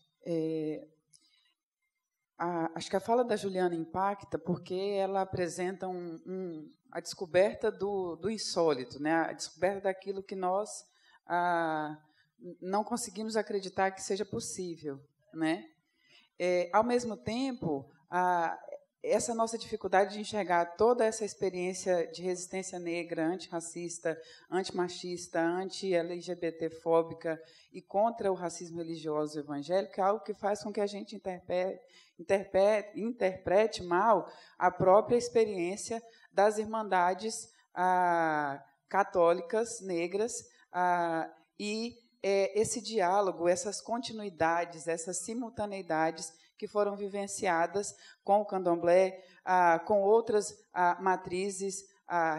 Acho que a fala da Juliana impacta porque ela apresenta a descoberta do insólito, né? A descoberta daquilo que nós não conseguimos acreditar que seja possível, né? Ao mesmo tempo, essa nossa dificuldade de enxergar toda essa experiência de resistência negra, antirracista, antimachista, anti-LGBT-fóbica e contra o racismo religioso evangélico é algo que faz com que a gente interprete mal a própria experiência das irmandades católicas negras e esse diálogo, essas continuidades, essas simultaneidades que foram vivenciadas com o candomblé, com outras matrizes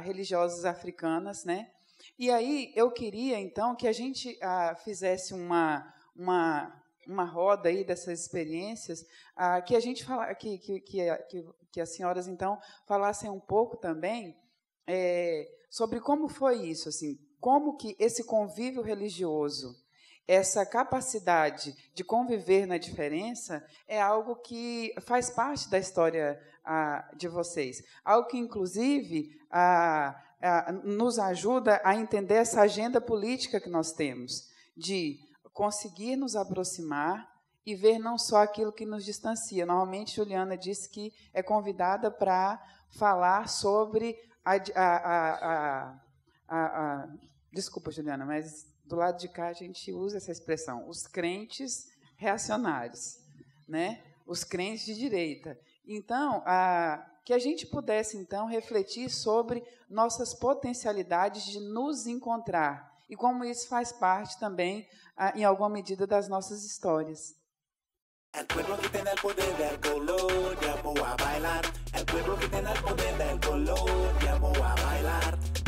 religiosas africanas, né? E aí eu queria, então, que a gente fizesse uma roda aí dessas experiências, que a gente que as senhoras, então, falassem um pouco também sobre como foi isso, assim, como que esse convívio religioso, essa capacidade de conviver na diferença é algo que faz parte da história de vocês. Algo que, inclusive, nos ajuda a entender essa agenda política que nós temos, de conseguir nos aproximar e ver não só aquilo que nos distancia. Normalmente, Juliana disse que é convidada para falar sobre desculpa, Juliana, mas do lado de cá a gente usa essa expressão, os crentes reacionários, né? Os crentes de direita. Então, que a gente pudesse, então, refletir sobre nossas potencialidades de nos encontrar e como isso faz parte também, em alguma medida, das nossas histórias. El pueblo que tiene el poder del color llamó a bailar. El pueblo que tiene el poder del color llamó a bailar.